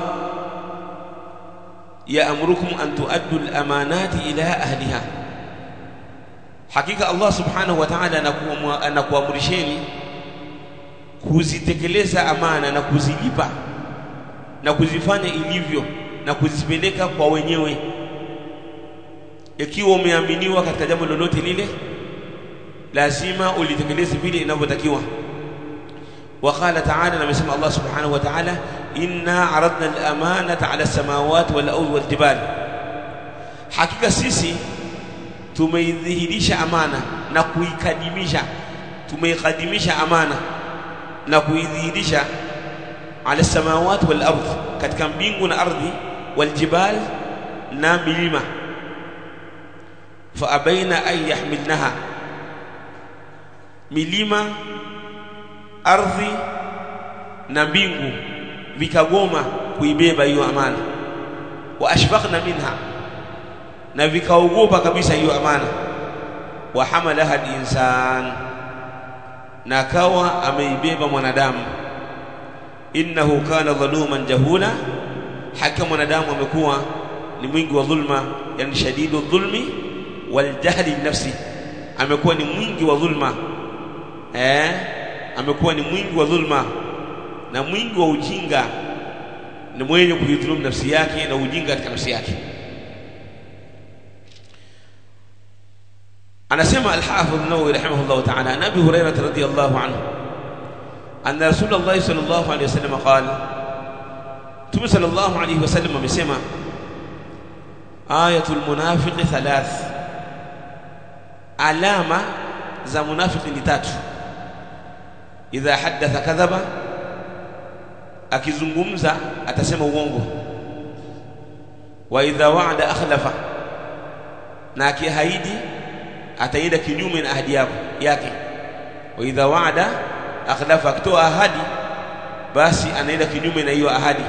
ya'murukum an tu'addu al-amanati ila ahliha, hakika Allah subhanahu wa ta'ala anakuamrisheni kuzitekeleza amana na kuzilipa na kuzifanya ilivyo na kuzipeleka kwa wenyewe. Ikiwa umeaminiwa katika jambo lolote lile, lazima ulitekeleze vile inavyotakiwa. وقال تعالى لما سمع الله سبحانه وتعالى إنا عرضنا الأمانة على السماوات والأرض والجبال، حقيقة sisi tumeidhihirisha amana na kuikadimisha, tumeikadimisha amana na kuidhihirisha ala samawati wal ardh, katika mbingu na ardhi, wal jibal na milima. Fa abaina an yahmilnaha, milima, ardhi na mbingu vikagoma kuibeba hiyo amana. Wa ashfaqna minha, na vikaogopa kabisa hiyo amana. Wa hamalaha al-insan, na kawa ameibeba mwanadamu. Innahu kana dhaluman jahula, hakika mwanadamu amekuwa ni mwingi wa dhulma, yani shadidu dhulmi wal jahli nafsi, amekuwa ni mwingi wa dhulma, amekuwa ni mwingi wa dhulma na mwingi wa ujinga, ni mwenye kujidhulumu nafsi yake na ujinga katika nafsi yake. Anasema al-Hafidh an-Nawawi rahimahullah ta'ala an Abi Hurairah radhiyallahu anhu anna Rasulullah sallallahu alayhi wasallam qala, Mtume sallallahu alayhi wasallam amesema, ayatul munafiqi thalath, alama za munafiki ni tatu. Idha haddatha kadhaba, akizungumza atasema uongo. Wa idha wa'ada akhlafa, na akiahidi ataenda kinyume na ahadi yake. Wa idha wa'ada akhlafa, akitoa ahadi basi anaenda kinyume na hiyo ahadi.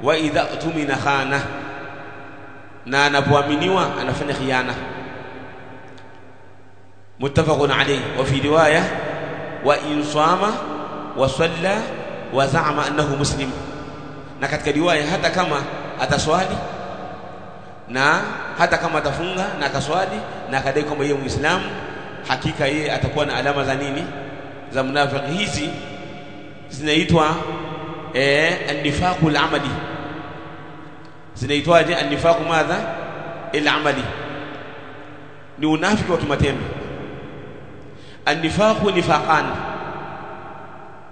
Wa idha tumina khana, na anapoaminiwa anafanya khiana. Muttafaqun alayhi. Wa fi riwaya wa in sama wa salla wa za'ama annahu muslim, na katika riwaya hata kama ataswali na hata kama atafunga na akaswali na akadai kwamba yeye muislamu, hakika yeye atakuwa na alama za nini? Za munafiki. Hizi zinaitwa an-nifaqul amali. Zinaitwaje? an-nifaqu madha al-amali, ni unafiki wa kimatendo. An-nifaqu nifaqan,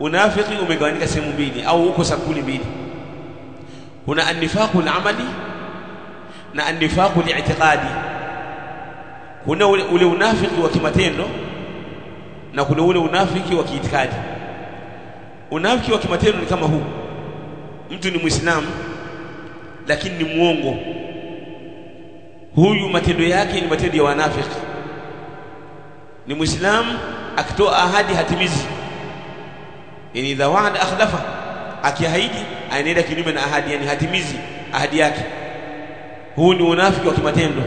unafiki umegawanyika sehemu mbili au uko sakuli mbili. Kuna an-nifaqu al-amali na an-nifaqu al-i'tiqadi. Kuna ule unafiki wa kimatendo na kuna ule unafiki wa kiitikadi. Unafiki wa kimatendo ni kama huu: mtu ni muislamu lakini ni muongo. Huyu matendo yake ni matendo ya wanafiki. Ni muislamu akitoa ahadi hatimizi, yani idha wa'ada akhlafa, akiahidi anaenda kinyume na ahadi, yani hatimizi ahadi yake. Huu ni unafiki wa kimatendo.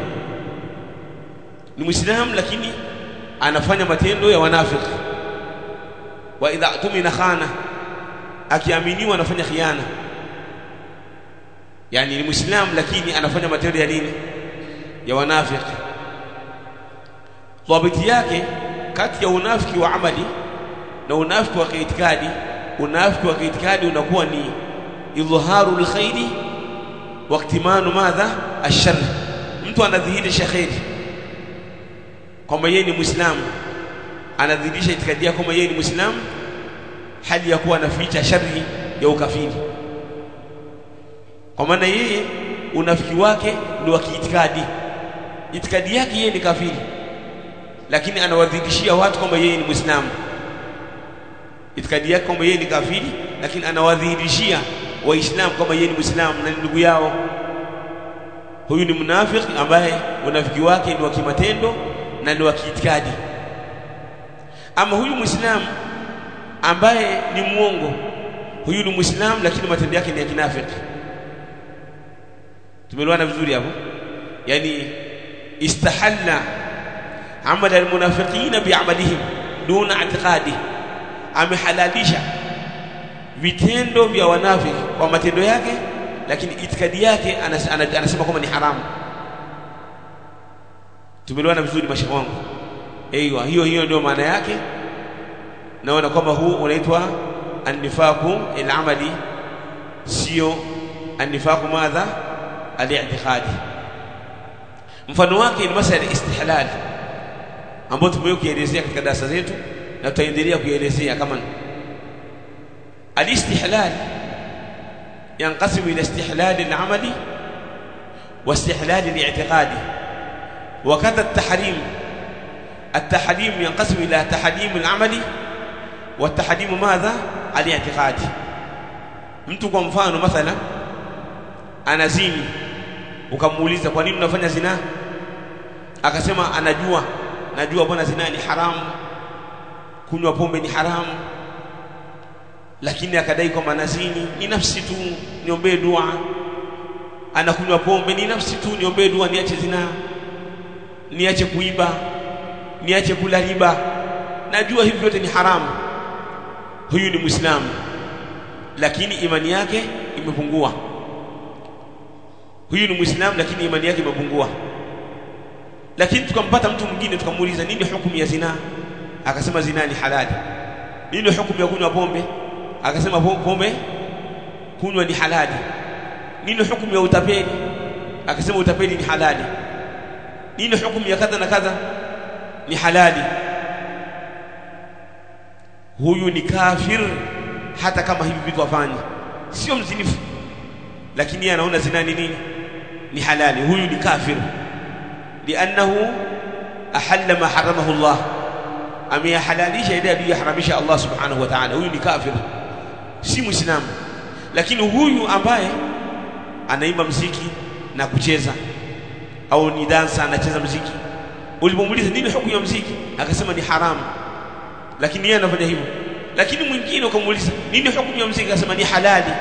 Ni muislamu lakini anafanya matendo ya wanafiki. Wa idha tumina khana, akiaminiwa anafanya khiana. Yani ni muislamu lakini anafanya matendo ya nini? Ya wanafiki. Dhabiti yake kati ya unafiki wa amali na unafiki wa kiitikadi, unafiki wa kiitikadi unakuwa ni idhaharul khairi wa iktimanu madha ash-sharr. Mtu anadhihirisha khairi kwamba yeye ni muislamu, anadhihirisha itikadi yake kwamba yeye ni muislamu, hali ya kuwa anaficha shari ya ukafiri. Kwa maana yeye unafiki wake ni wa kiitikadi, itikadi yake yeye ni kafiri, lakini anawadhihirishia watu kwamba yeye ni muislamu. Itikadi yake kwamba yeye ni kafiri, lakini anawadhihirishia waislamu kwamba yeye ni muislamu na ni ndugu yao. Huyu ni munafiki ambaye unafiki wake ni wa kimatendo na ni wa kiitikadi. Ama huyu muislamu ambaye ni muongo, huyu ni muislamu lakini matendo yake ni ya kinafiki. Tumeelewana vizuri hapo? Yani istahalla amala almunafiqina bi'amalihim duna i'tiqadi, amehalalisha vitendo vya wanafiki kwa matendo yake, lakini itikadi yake anasema kwamba ni haramu. Tumeelewana vizuri mashaka wangu? Aiyo, hiyo ndio maana yake. Naona kwamba huu unaitwa an-nifaqu al-amali, sio an-nifaqu madha al-i'tiqadi. Mfano wake ni masala ya istihlal ambayo tumeyokuelezea katika darasa zetu na tutaendelea kuelezea. Kama al-istihlal yanqasimu ila istihlal al-amali wa istihlal al-i'tiqadi, wa kadha at-tahrim. التحريم ينقسم إلى تحريم العملي والتحريم ماذا؟ الاعتقادي. mtu kwa mfano mathalan anazini, ukamuuliza kwa nini unafanya zina, akasema najua bwana zina ni haramu, kunywa pombe ni haramu, lakini akadai kwamba nazini ni nafsi tu, niombee dua. Anakunywa pombe ni nafsi tu, niombee dua niache zina, niache kuiba, niache kula riba, najua hivi vyote ni haramu. Huyu ni Muislamu lakini imani yake imepungua. Huyu ni Muislamu lakini imani yake imepungua. Lakini tukampata mtu mwingine tukamuuliza nini hukumu ya zina, akasema zina ni halali. Nini hukumu ya kunywa pombe, akasema pombe kunywa ni halali. Nini hukumu ya utapeli, akasema utapeli ni halali. Nini hukumu ya kadha na kadha, ni halali. Huyu ni kafir hata kama hivi vitu afanye, sio mzinifu, lakini yeye anaona zina ni nini? Ni halali. Huyu ni kafir li'annahu ahalla ma haramahu Allah, amehalalisha ile aliyoharamisha Allah subhanahu wa ta'ala. Huyu ni kafir, si Muislamu. Lakini huyu ambaye anaimba muziki na kucheza, au ni dansa anacheza muziki, ulipomuuliza nini hukumu ya muziki, akasema ni haramu, lakini yeye anafanya hivyo. Lakini mwingine ukamuuliza nini hukumu ya muziki, akasema ni halali.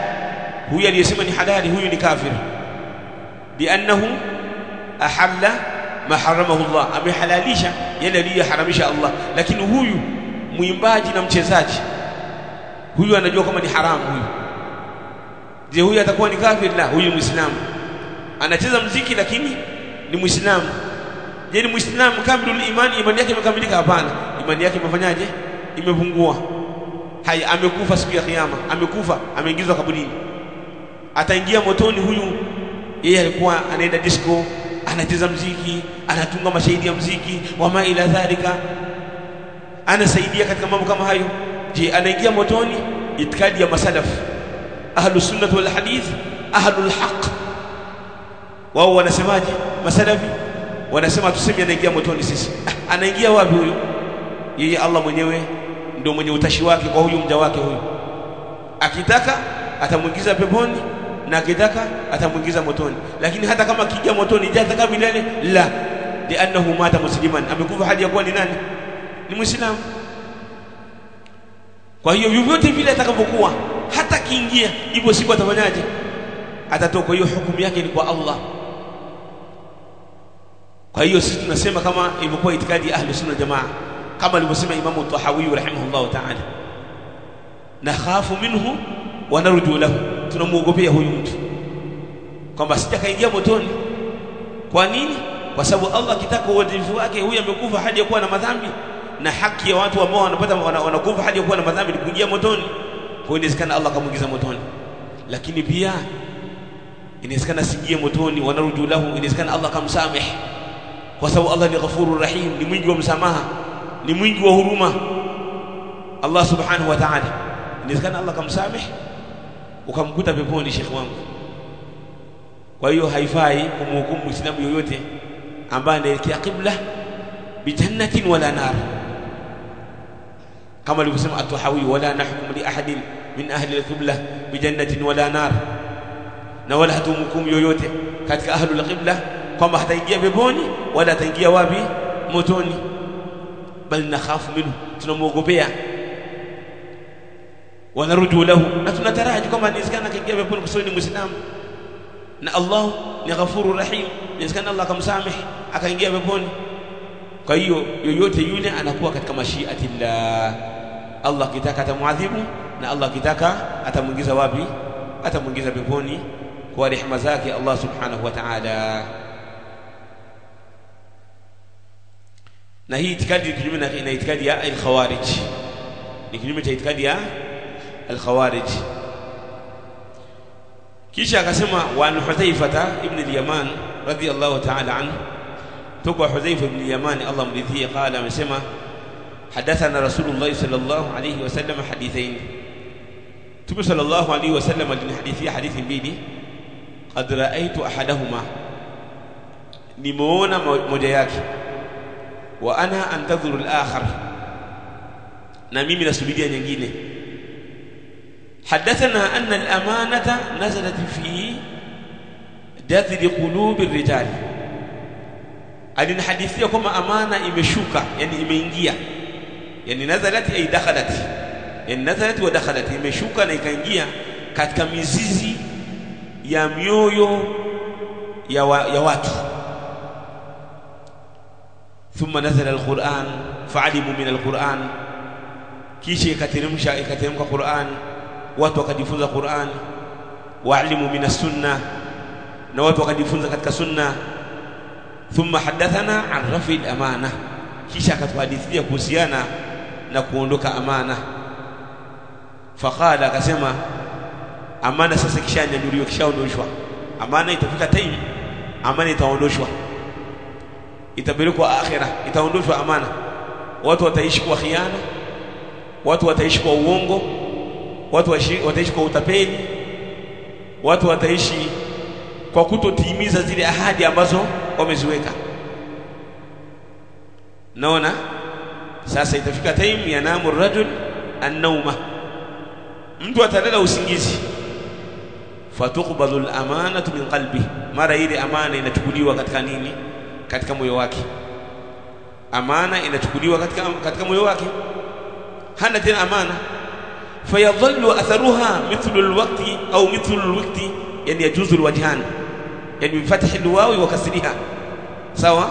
Huyu aliyesema ni halali, huyu ni kafir li'annahu ahalla ma haramahu Allah, amehalalisha yale aliyoharamisha Allah. Lakini huyu muimbaji na mchezaji, huyu anajua kama ni haramu. Huyu je, huyu atakuwa ni kafir? La, huyu Muislamu. Anacheza muziki lakini ni Muislamu. Je, ni Muislamu kamilul imani, imani yake imekamilika? Hapana, imani yake imefanyaje? Imepungua. Haya, amekufa siku ya kiyama, amekufa, ameingizwa kaburini, ataingia motoni. Huyu yeye alikuwa anaenda disco, anacheza muziki, anatunga mashairi ya muziki, wama ila dhalika, anasaidia katika mambo kama hayo. Je, anaingia motoni? Itikadi ya masalaf ahlus sunnah wal hadith ahlul haq, wao wanasemaje? Masalafi wanasema tuseme anaingia motoni. Sisi anaingia wapi huyo? Yeye Allah mwenyewe ndio mwenye utashi wake kwa huyu mja wake. Huyu akitaka atamuingiza peponi na akitaka atamuingiza motoni. Lakini hata kama akija motoni, je, ataka milele? La, li'annahu mata musliman, amekufa hali ya kuwa ni nani? Ni Muislamu. Kwa hiyo vyovyote vile atakapokuwa, hata kiingia hivyo, siku atafanyaje? Atatoka. Hiyo hukumu yake ni kwa Allah. Kwa hiyo sisi tunasema kama ilivyokuwa itikadi ya ahli sunna jamaa, kama alivyosema Imamu Tahawi rahimahullah ta'ala, nakhafu minhu wa narju lahu, tunamuogopea huyu mtu kwamba sitakaingia motoni. Kwa nini? Kwa sababu Allah kitaka uadilifu wake, huyu amekufa hadi ya kuwa na madhambi, na haki ya watu ambao wanakufa hadi ya kuwa na madhambi ni kuingia motoni. Kwa hiyo inawezekana Allah kamuingiza motoni, lakini pia inawezekana siingie motoni, wa narju lahu, inawezekana Allah kamsameh, kwa sababu Allah ni Ghafurur Rahim, ni mwingi wa msamaha, ni mwingi wa huruma. Allah subhanahu wa ta'ala, inawezekana Allah kamsameh ukamkuta peponi, shekhi wangu. Kwa hiyo haifai kumhukumu Muislamu yoyote ambaye anaelekea qibla bijannatin wala nar, kama alivyosema At-Tahawi, wala nahkum li ahadin min ahli al-qibla bijannatin wala nar, na wala hatumhukumu yoyote katika ahli al-qibla kwamba hataingia peponi wala hataingia wapi? Motoni. Bal nakhafu minhu, tunamuogopea, wa narju lahu, na tunataraji kwamba inawezekana akaingia peponi kwa sababu ni Muislamu, na Allah ni Ghafurur Rahim, inawezekana Allah akamsamehe akaingia peponi. Kwa hiyo yoyote yule anakuwa katika mashiatillah. Allah kitaka atamuadhibu, na Allah kitaka atamuingiza wapi? Atamuingiza peponi kwa rehema zake Allah subhanahu wa ta'ala. Na hii itikadi kinyume na itikadi ya al-khawarij, ni kinyume cha itikadi ya al-khawarij. Kisha akasema wa Hudhaifa ibn al-Yaman radiyallahu ta'ala anhu, toka Hudhaifa ibn al-Yaman Allah mridhie, qala, amesema hadathana Rasulullah sallallahu alayhi wasallam hadithain, Mtume sallallahu alayhi wasallam alinihadithia hadithi mbili. Qad ra'aytu ahadahuma, nimeona moja yake, wa ana antadhuru al-akhar, na mimi nasubiria nyingine. حدثنا أن الأمانة نزلت في جذر قلوب الرجال. alinihadithia kama amana imeshuka, yani imeingia, yani nazalat ay dakhalat, yani nazalat wa dakhalat, imeshuka na ikaingia katika mizizi ya mioyo ya watu. Thumma nazala al-Qur'an fa'alimu min al-Qur'an, kisha ikateremka Qur'an, watu wakajifunza Qur'an. Wa'alimu min as-sunnah, na watu wakajifunza katika sunna. Thumma hadathana an rafi al-amana, kisha akatuhadithia kuhusiana na kuondoka amana. Faqala, akasema amana sasa kishanyanyuliwa, kishaondoshwa amana, itafika time amana itaondoshwa, itapelekwa akhira, itaondoshwa amana. Watu wataishi kwa khiana, watu wataishi kwa uongo, watu wataishi kwa utapeli, watu wataishi kwa kutotimiza zile ahadi ambazo wameziweka. Naona sasa itafika time yanamu ar-rajul an-nawma, mtu atalala usingizi. Fatuqbalu al-amanatu min qalbi, mara ile amana inachukuliwa katika nini? Katika moyo wake. Amana inachukuliwa katika moyo wake, hana tena amana. Fayadhallu atharuha mithlu al-waqti au mithlu al-waqti, yani yajuzu al-wajhan, yani bifathi al-wawi wa kasriha, sawa.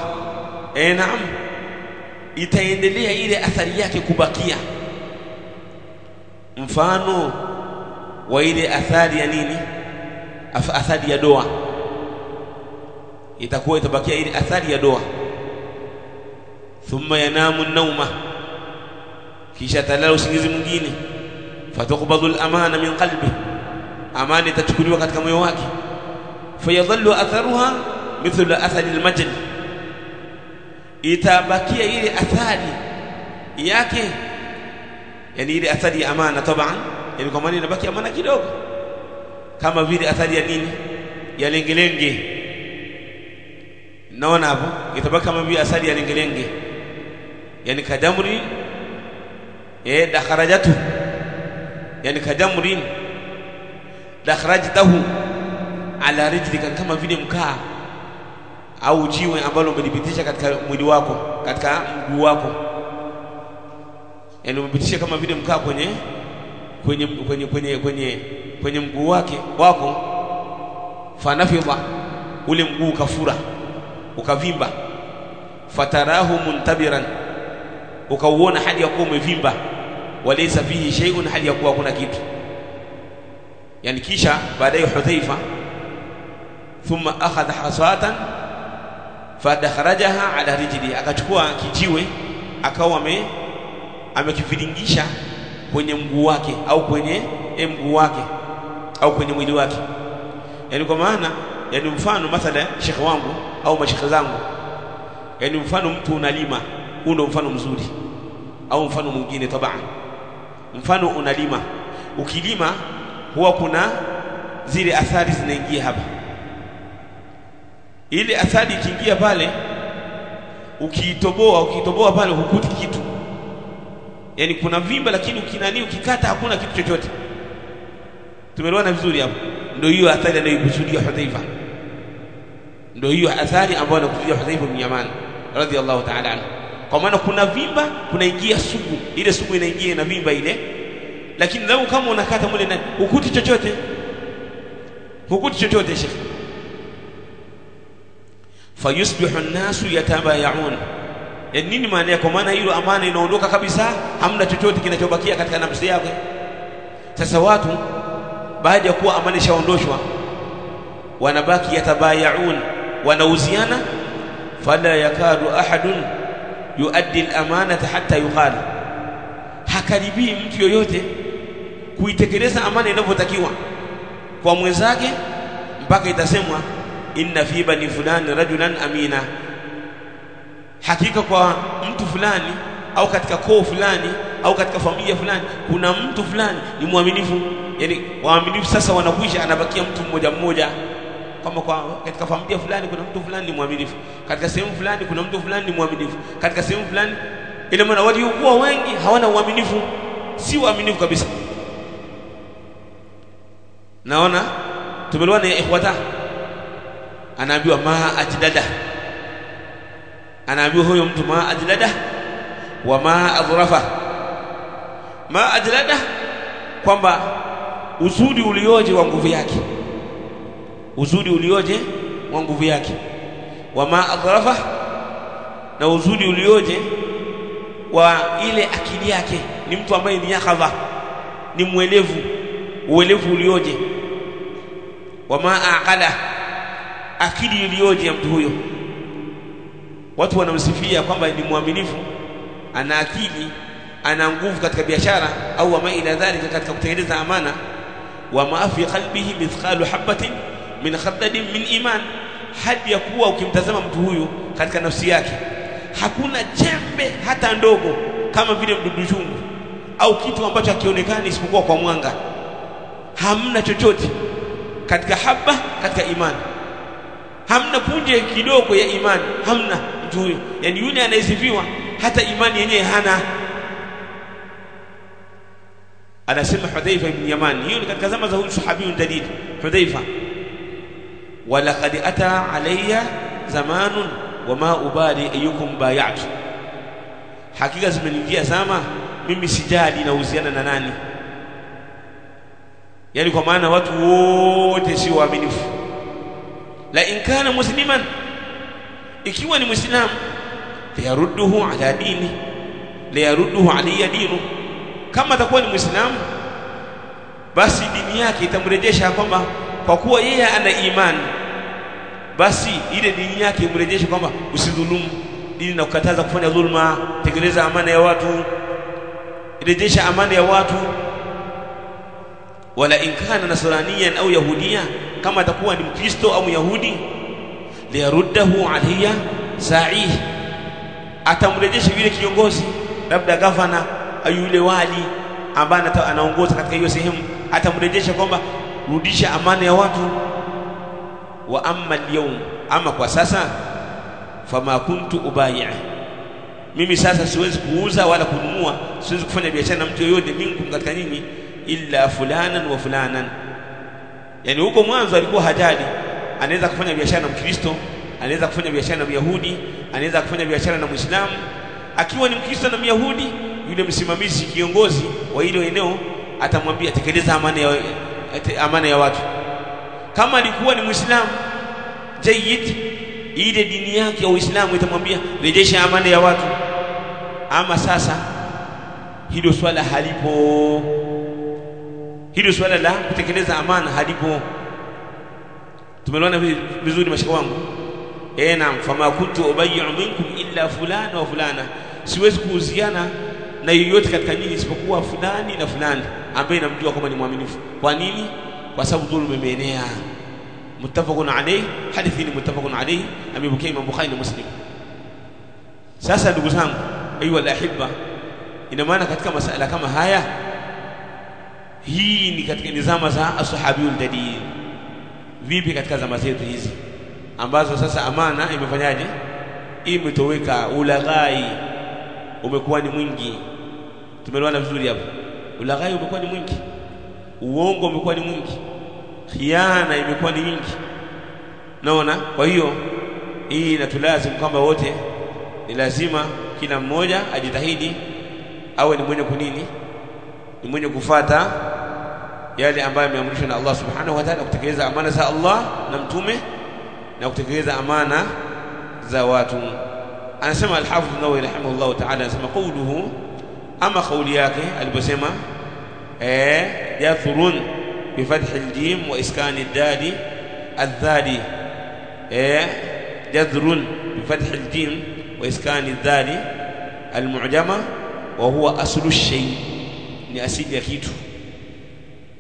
Naam, itaendelea ile athari yake kubakia. Mfano wa ile athari ya nini? Athari ya doa, itabakia ile athari ya doa. Thumma yanamu an-nawma, kisha talala usingizi mwingine. Fatuqbadu al-amana min qalbi, amana itachukuliwa katika moyo wake. Fayadhallu atharuha mithlu athari al-majl, itabakia ile athari yake, yani ile athari ya amana taban, yani kwa maana inabaki amana kidogo, kama vile athari ya nini? Ya lengelenge. Naona hapo itabaki kama vile athari ya lengelenge, yani kadamri dakharajatu, yani kadamrin dakharajtahu ala rijlika, kama vile mkaa au jiwe ambalo umelipitisha katika mwili wako, katika mguu wako, yani umepitisha kama vile mkaa kwenye mguu wako. Fanafidha, ule mguu ukafura, ukavimba. Fatarahu muntabiran, ukauona hali ya kuwa umevimba. Walaysa fihi shay'un, hali ya kuwa kuna kitu. Yani kisha baadaye Hudhaifa, thumma akhadha hasatan fadakharajaha ala rijli, akachukua kijiwe akawa amekiviringisha kwenye mguu wake au kwenye mguu wake au kwenye mwili wake. Yani kwa maana, yani mfano mathala shekhi wangu au mashekhi zangu, yani mfano mtu unalima, huo ndio mfano mzuri. Au mfano mwingine taban, mfano unalima, ukilima huwa kuna zile athari zinaingia hapa. Ile athari ikiingia pale, ukitoboa pale hukuti kitu, yani kuna vimba, lakini ukikata hakuna kitu chochote. Tumeelewana vizuri hapo? Ndio hiyo athari anayokusudia Hudhaifa, ndio hiyo athari ambayo anakusudia Hudhaifa bin Yaman radhiyallahu ta'ala anhu. Kwa maana kuna vimba, kunaingia sugu, ile sugu inaingia na vimba ile, lakini lau kama unakata mule ndani hukuti chochote shekhi. Fayusbihu an-nasu yatabaya'un, yani nini maana yake? Kwa maana hiyo amana inaondoka kabisa, hamna chochote kinachobakia katika nafsi yake. Sasa watu baada ya kuwa amana ishaondoshwa, wanabaki yatabayaun, wanauziana. Fala yakadu ahadun yuaddi al-amanata hatta yuqal, hakaribii mtu yoyote kuitekeleza amana inavyotakiwa kwa mwenzake mpaka itasemwa inna fi bani fulani rajulan amina, hakika kwa mtu fulani au katika koo fulani au katika familia fulani kuna mtu fulani ni mwaminifu. Yani waaminifu sasa wanakwisha, anabakia mtu mmoja mmoja, kama kwa katika familia fulani kuna mtu fulani ni mwaminifu, katika sehemu fulani kuna mtu fulani ni mwaminifu, katika sehemu fulani. Ile maana waliokuwa wengi hawana uaminifu, si waaminifu kabisa. Naona tumeliwana ya ikhwata, anaambiwa ma ajdada, anaambiwa huyo mtu ma ajdada wa ma adhrafa. Ma ajdada kwamba uzuri ulioje wa nguvu yake, uzuri ulioje wa nguvu yake. Wa ma adhrafa, na uzuri ulioje wa ile akili yake, ni mtu ambaye ni yakadha, ni mwelevu, uelevu ulioje. Wa ma aqala, akili ilioje ya mtu huyo. Watu wanamsifia kwamba ni mwaminifu, ana akili, ana nguvu katika biashara au wama ila dhalika, katika kutengeneza amana. Wa ma fi qalbihi mithqalu habatin min khardalin min iman, hadi ya kuwa ukimtazama mtu huyu katika nafsi yake hakuna chembe hata ndogo kama vile mdudu chungu au kitu ambacho hakionekani isipokuwa kwa mwanga. Hamna chochote katika haba, katika imani hamna punje kidogo ya imani, hamna mtu huyo. Yani yule anayesifiwa hata imani yenyewe hana. Anasema Hudhaifa ibn Yaman, hiyo ni katika zama za huyu sahabiyun dalil Hudhaifa, walaqad ata alayya zamanun wama ubali ayyukum bay'atu, hakika zimeniingia zama mimi sijali nauziana na nani. Yani kwa maana watu wote si waaminifu. La in kana musliman, ikiwa ni muislamu, yarudduhu ala dini, la yarudduhu alayya dinu, kama atakuwa ni muislamu basi dini yake itamrejesha, kwamba kwa kuwa yeye ana imani basi ile dini yake imrejeshe kwamba usidhulumu, dini na kukataza kufanya dhulma, tekeleza amana ya watu, rejesha amana ya watu. Wala in kana nasraniyan au yahudiya, kama atakuwa ni mkristo au yahudi, liyaruddahu alayya sa'ih, atamrejesha yule kiongozi, labda gavana au yule wali ambaye anaongoza katika hiyo sehemu, atamrejesha kwamba rudisha amana ya watu. Wa amma al-yawm, ama kwa sasa, fama kuntu ubay'a, mimi sasa siwezi kuuza wala kununua, siwezi kufanya biashara na mtu yoyote minkum katika nyinyi, illa fulanan wa fulanan. Yani huko mwanzo alikuwa hajali, anaweza kufanya biashara na Mkristo, anaweza kufanya biashara na Myahudi, anaweza kufanya biashara na Muislamu. Akiwa ni Mkristo na Myahudi, yule msimamizi kiongozi wa hilo eneo atamwambia tekeleza amana ya watu. Kama alikuwa ni Muislamu jayyid, ile dini yake ya Uislamu itamwambia rejesha amana ya watu. Ama sasa hilo swala halipo, hilo swala la kutekeleza amana halipo. Tumeelewana vizuri mashaka wangu? Naam. Fama kuntu ubay'u minkum illa fulana wa fulana, siwezi kuuziana na yoyote katika nyinyi isipokuwa fulani na fulani ambaye namjua kama ni mwaminifu. Kwa nini? Kwa sababu dhulma imeenea. Muttafaqun alayhi, hadithi ni muttafaqun alayhi, amepokea Imam Bukhari na Muslim. Sasa ndugu zangu, aiyuha alahibba, ina maana katika masala kama haya, hii ni katika nizama za ashabiyul dalil. Vipi katika zama zetu hizi ambazo sasa amana imefanyaje? Imetoweka, ulaghai umekuwa ni mwingi. Tumeelewana vizuri hapo? Ulaghai umekuwa ni mwingi, uongo umekuwa ni mwingi, khiana imekuwa ni nyingi. Naona kwa hiyo hii inatulazimu kwamba wote ni lazima kila mmoja ajitahidi awe ni mwenye kunini, ni mwenye kufuata yale ambayo yameamrishwa na Allah subhanahu wa ta'ala, kutekeleza amana za Allah na mtume na kutekeleza amana za watu. Anasema al-Hafidh an-Nawawi rahimahullah ta'ala, anasema qawluhu, ama qawli yake aliposema yathurun bi fathi al-jim wa iskan ad-dal الذال جذر بفتح الجيم وإسكان الذال المعجمة وهو أصل الشيء ni asili ya kitu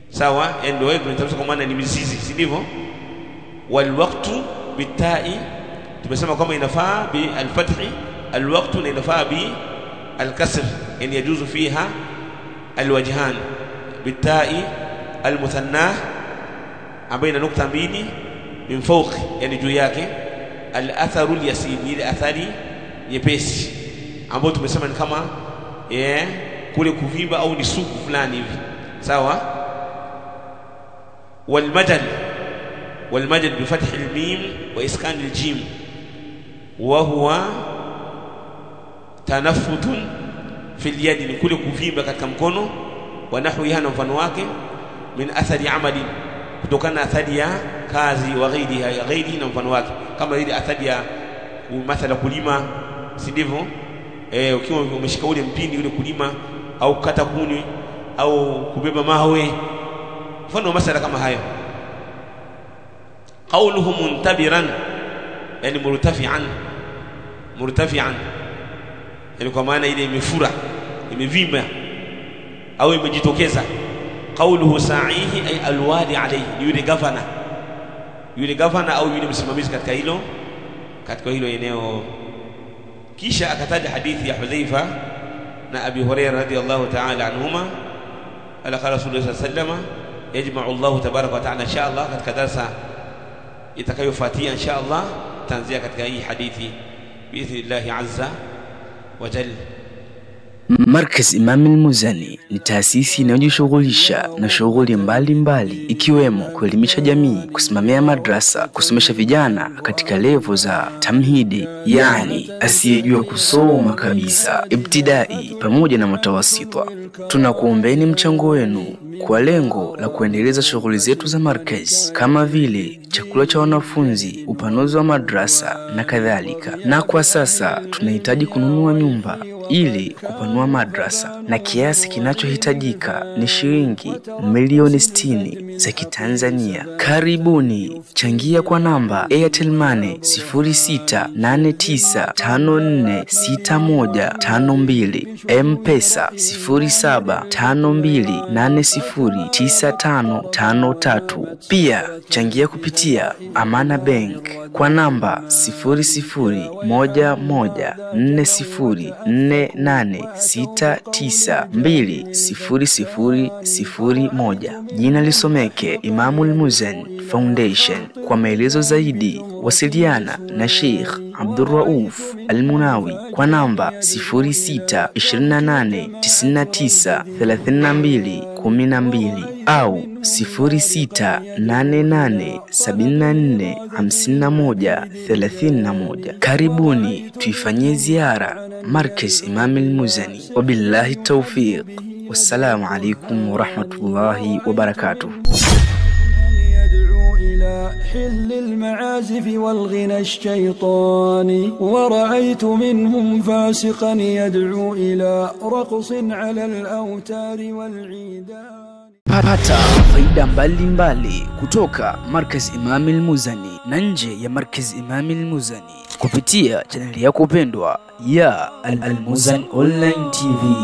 sawa ndio wewe tunataka kwa maana ni mizizi si ndivyo walwaqtu bitai tumesema kama inafaa bi alfathi alwaqtu na inafaa bi alkasr yani yajuzu fiha alwajhan bitai almuthanna ambayo ina nukta mbili min fawq yani juu yake al-atharu al-yasir ile athari nyepesi ambayo tumesema ni kama kule kuvimba au ni suku fulani hivi sawa والمدل بفتح الميم وإسكان الجيم وهو تنفذ في اليد من كل كفيبة katika mkono ونحوها na mfano wake min athari amali kutokana athari ya kazi wa ghairihi na mfano wake kama ile athari ya mathala kulima si ndivyo ukiwa umeshika ule mpindi ule kulima au kukata kuni au kubeba mawe mfano masala kama hayo qawluhu muntabiran yani murtafi'an yani kwa maana ile imefura imevimba au imejitokeza qawluhu sa'ihi ay alwadi alayhi yule gavana au yule msimamizi katika hilo eneo kisha akataja hadithi ya Hudhaifa na Abi Hurairah radhiyallahu ta'ala anhuma ala qala Rasulullah sallallahu alayhi wasallam yajma'u Allah tabaraka wa ta'ala inshallah katika darasa itakayofuatia inshallah tanzia katika hii hadithi biidhnillah azza wa jalla. Markaz Imam al-Muzani ni taasisi inayojishughulisha na shughuli mbalimbali ikiwemo kuelimisha jamii, kusimamia madrasa, kusomesha vijana katika level za tamhidi, yani asiyejua kusoma kabisa, ibtidai pamoja na mutawasita. Tunakuombeni mchango wenu kwa lengo la kuendeleza shughuli zetu za markaz kama vile chakula cha wanafunzi, upanuzi wa madrasa na kadhalika. Na kwa sasa tunahitaji kununua nyumba ili kupanua madrasa na kiasi kinachohitajika ni shilingi milioni 60 za Kitanzania. Karibuni, changia kwa namba Airtel Money 0689546152, M-Pesa 0752809553. Pia changia kupitia Amana Bank kwa namba 00114086920001. Jina lisomeke Imam al-Muzani Foundation. Kwa maelezo zaidi wasiliana na Sheikh Abdurrauf Al-Munawi kwa namba 0628993212 au 0688745131. Karibuni tuifanyie ziara Markaz Imam al-Muzani. Wabillahi tawfiq. Wassalamu alaykum wa rahmatullahi wa barakatuh. حل المعازف والغنى الشيطاني ورأيت منهم فاسقا يدعو إلى رقص على الأوتار والعيدان. Pata faida mbalimbali kutoka Markaz Imam al-Muzani na nje ya Markaz Imam al-Muzani kupitia chaneli yako pendwa ya Al-Muzani Online TV.